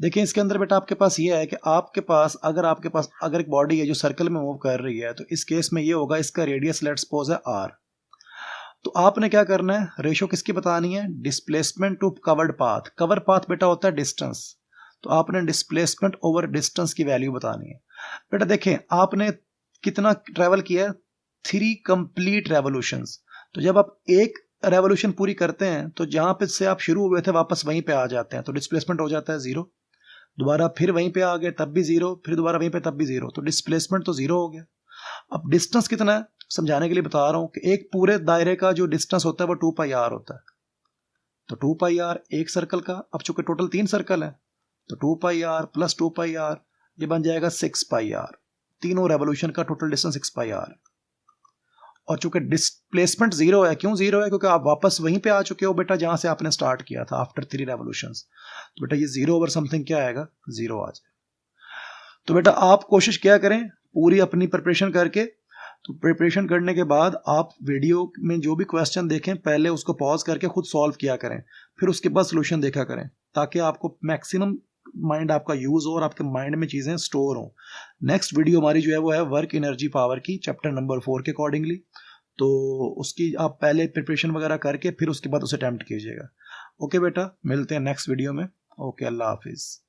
देखिए इसके अंदर बेटा आपके पास ये है कि आपके पास अगर एक बॉडी है जो सर्कल में मूव कर रही है, तो इस केस में ये होगा, इसका रेडियस लेट्स सपोज है r, तो आपने क्या करना है, रेशो किसकी बतानी है, displacement to covered path. Cover path बेटा होता है डिस्टेंस, तो आपने डिस्प्लेसमेंट ओवर डिस्टेंस की वैल्यू बतानी है। बेटा देखें आपने कितना ट्रेवल किया है 3 कंप्लीट रेवोल्यूशंस, तो जब आप एक रेवोल्यूशन पूरी करते हैं तो जहां पे से आप शुरू हुए थे वापस वहीं पे आ जाते हैं, तो डिस्प्लेसमेंट हो जाता है 0, दोबारा फिर वहीं पे आ गए तब भी 0, फिर दोबारा वहीं पे तब भी 0, तो डिस्प्लेसमेंट तो 0 हो गया। अब डिस्टेंस कितना है समझाने के लिए बता रहा हूं कि एक पूरे दायरे का जो डिस्टेंस होता है वो 2πr होता है, तो 2πr एक सर्कल का, अब चूंकि टोटल 3 सर्कल है तो 2πr प्लस 2πr ये बन जाएगा 6πr, तीनों रेवोल्यूशन का टोटल डिस्टेंस 6πr। और चूंकि डिस्प्लेसमेंट 0 है, क्यों 0 है, क्योंकि आप वापस वहीं पे आ चुके हो बेटा जहां से आपने स्टार्ट किया था आफ्टर 3 रेवोल्यूशंस, तो बेटा ये 0 ओवर समथिंग क्या आएगा 0 आ जाए। तो बेटा आप कोशिश क्या करें पूरी अपनी प्रिपरेशन करके, तो प्रिपरेशन करने के बाद आप वीडियो में जो भी क्वेश्चन देखें पहले उसको पॉज करके खुद सॉल्व किया करें, फिर उसके बाद सोल्यूशन देखा करें, ताकि आपको मैक्सिमम माइंड आपका यूज हो और आपके माइंड में चीजें स्टोर हो। नेक्स्ट वीडियो हमारी जो है वो है वर्क एनर्जी पावर की, चैप्टर नंबर 4 के अकॉर्डिंगली, तो उसकी आप पहले प्रिपरेशन वगैरह करके फिर उसके बाद उसे अटेम्प्ट कीजिएगा। ओके बेटा, मिलते हैं नेक्स्ट वीडियो में। ओके, अल्लाह हाफिज।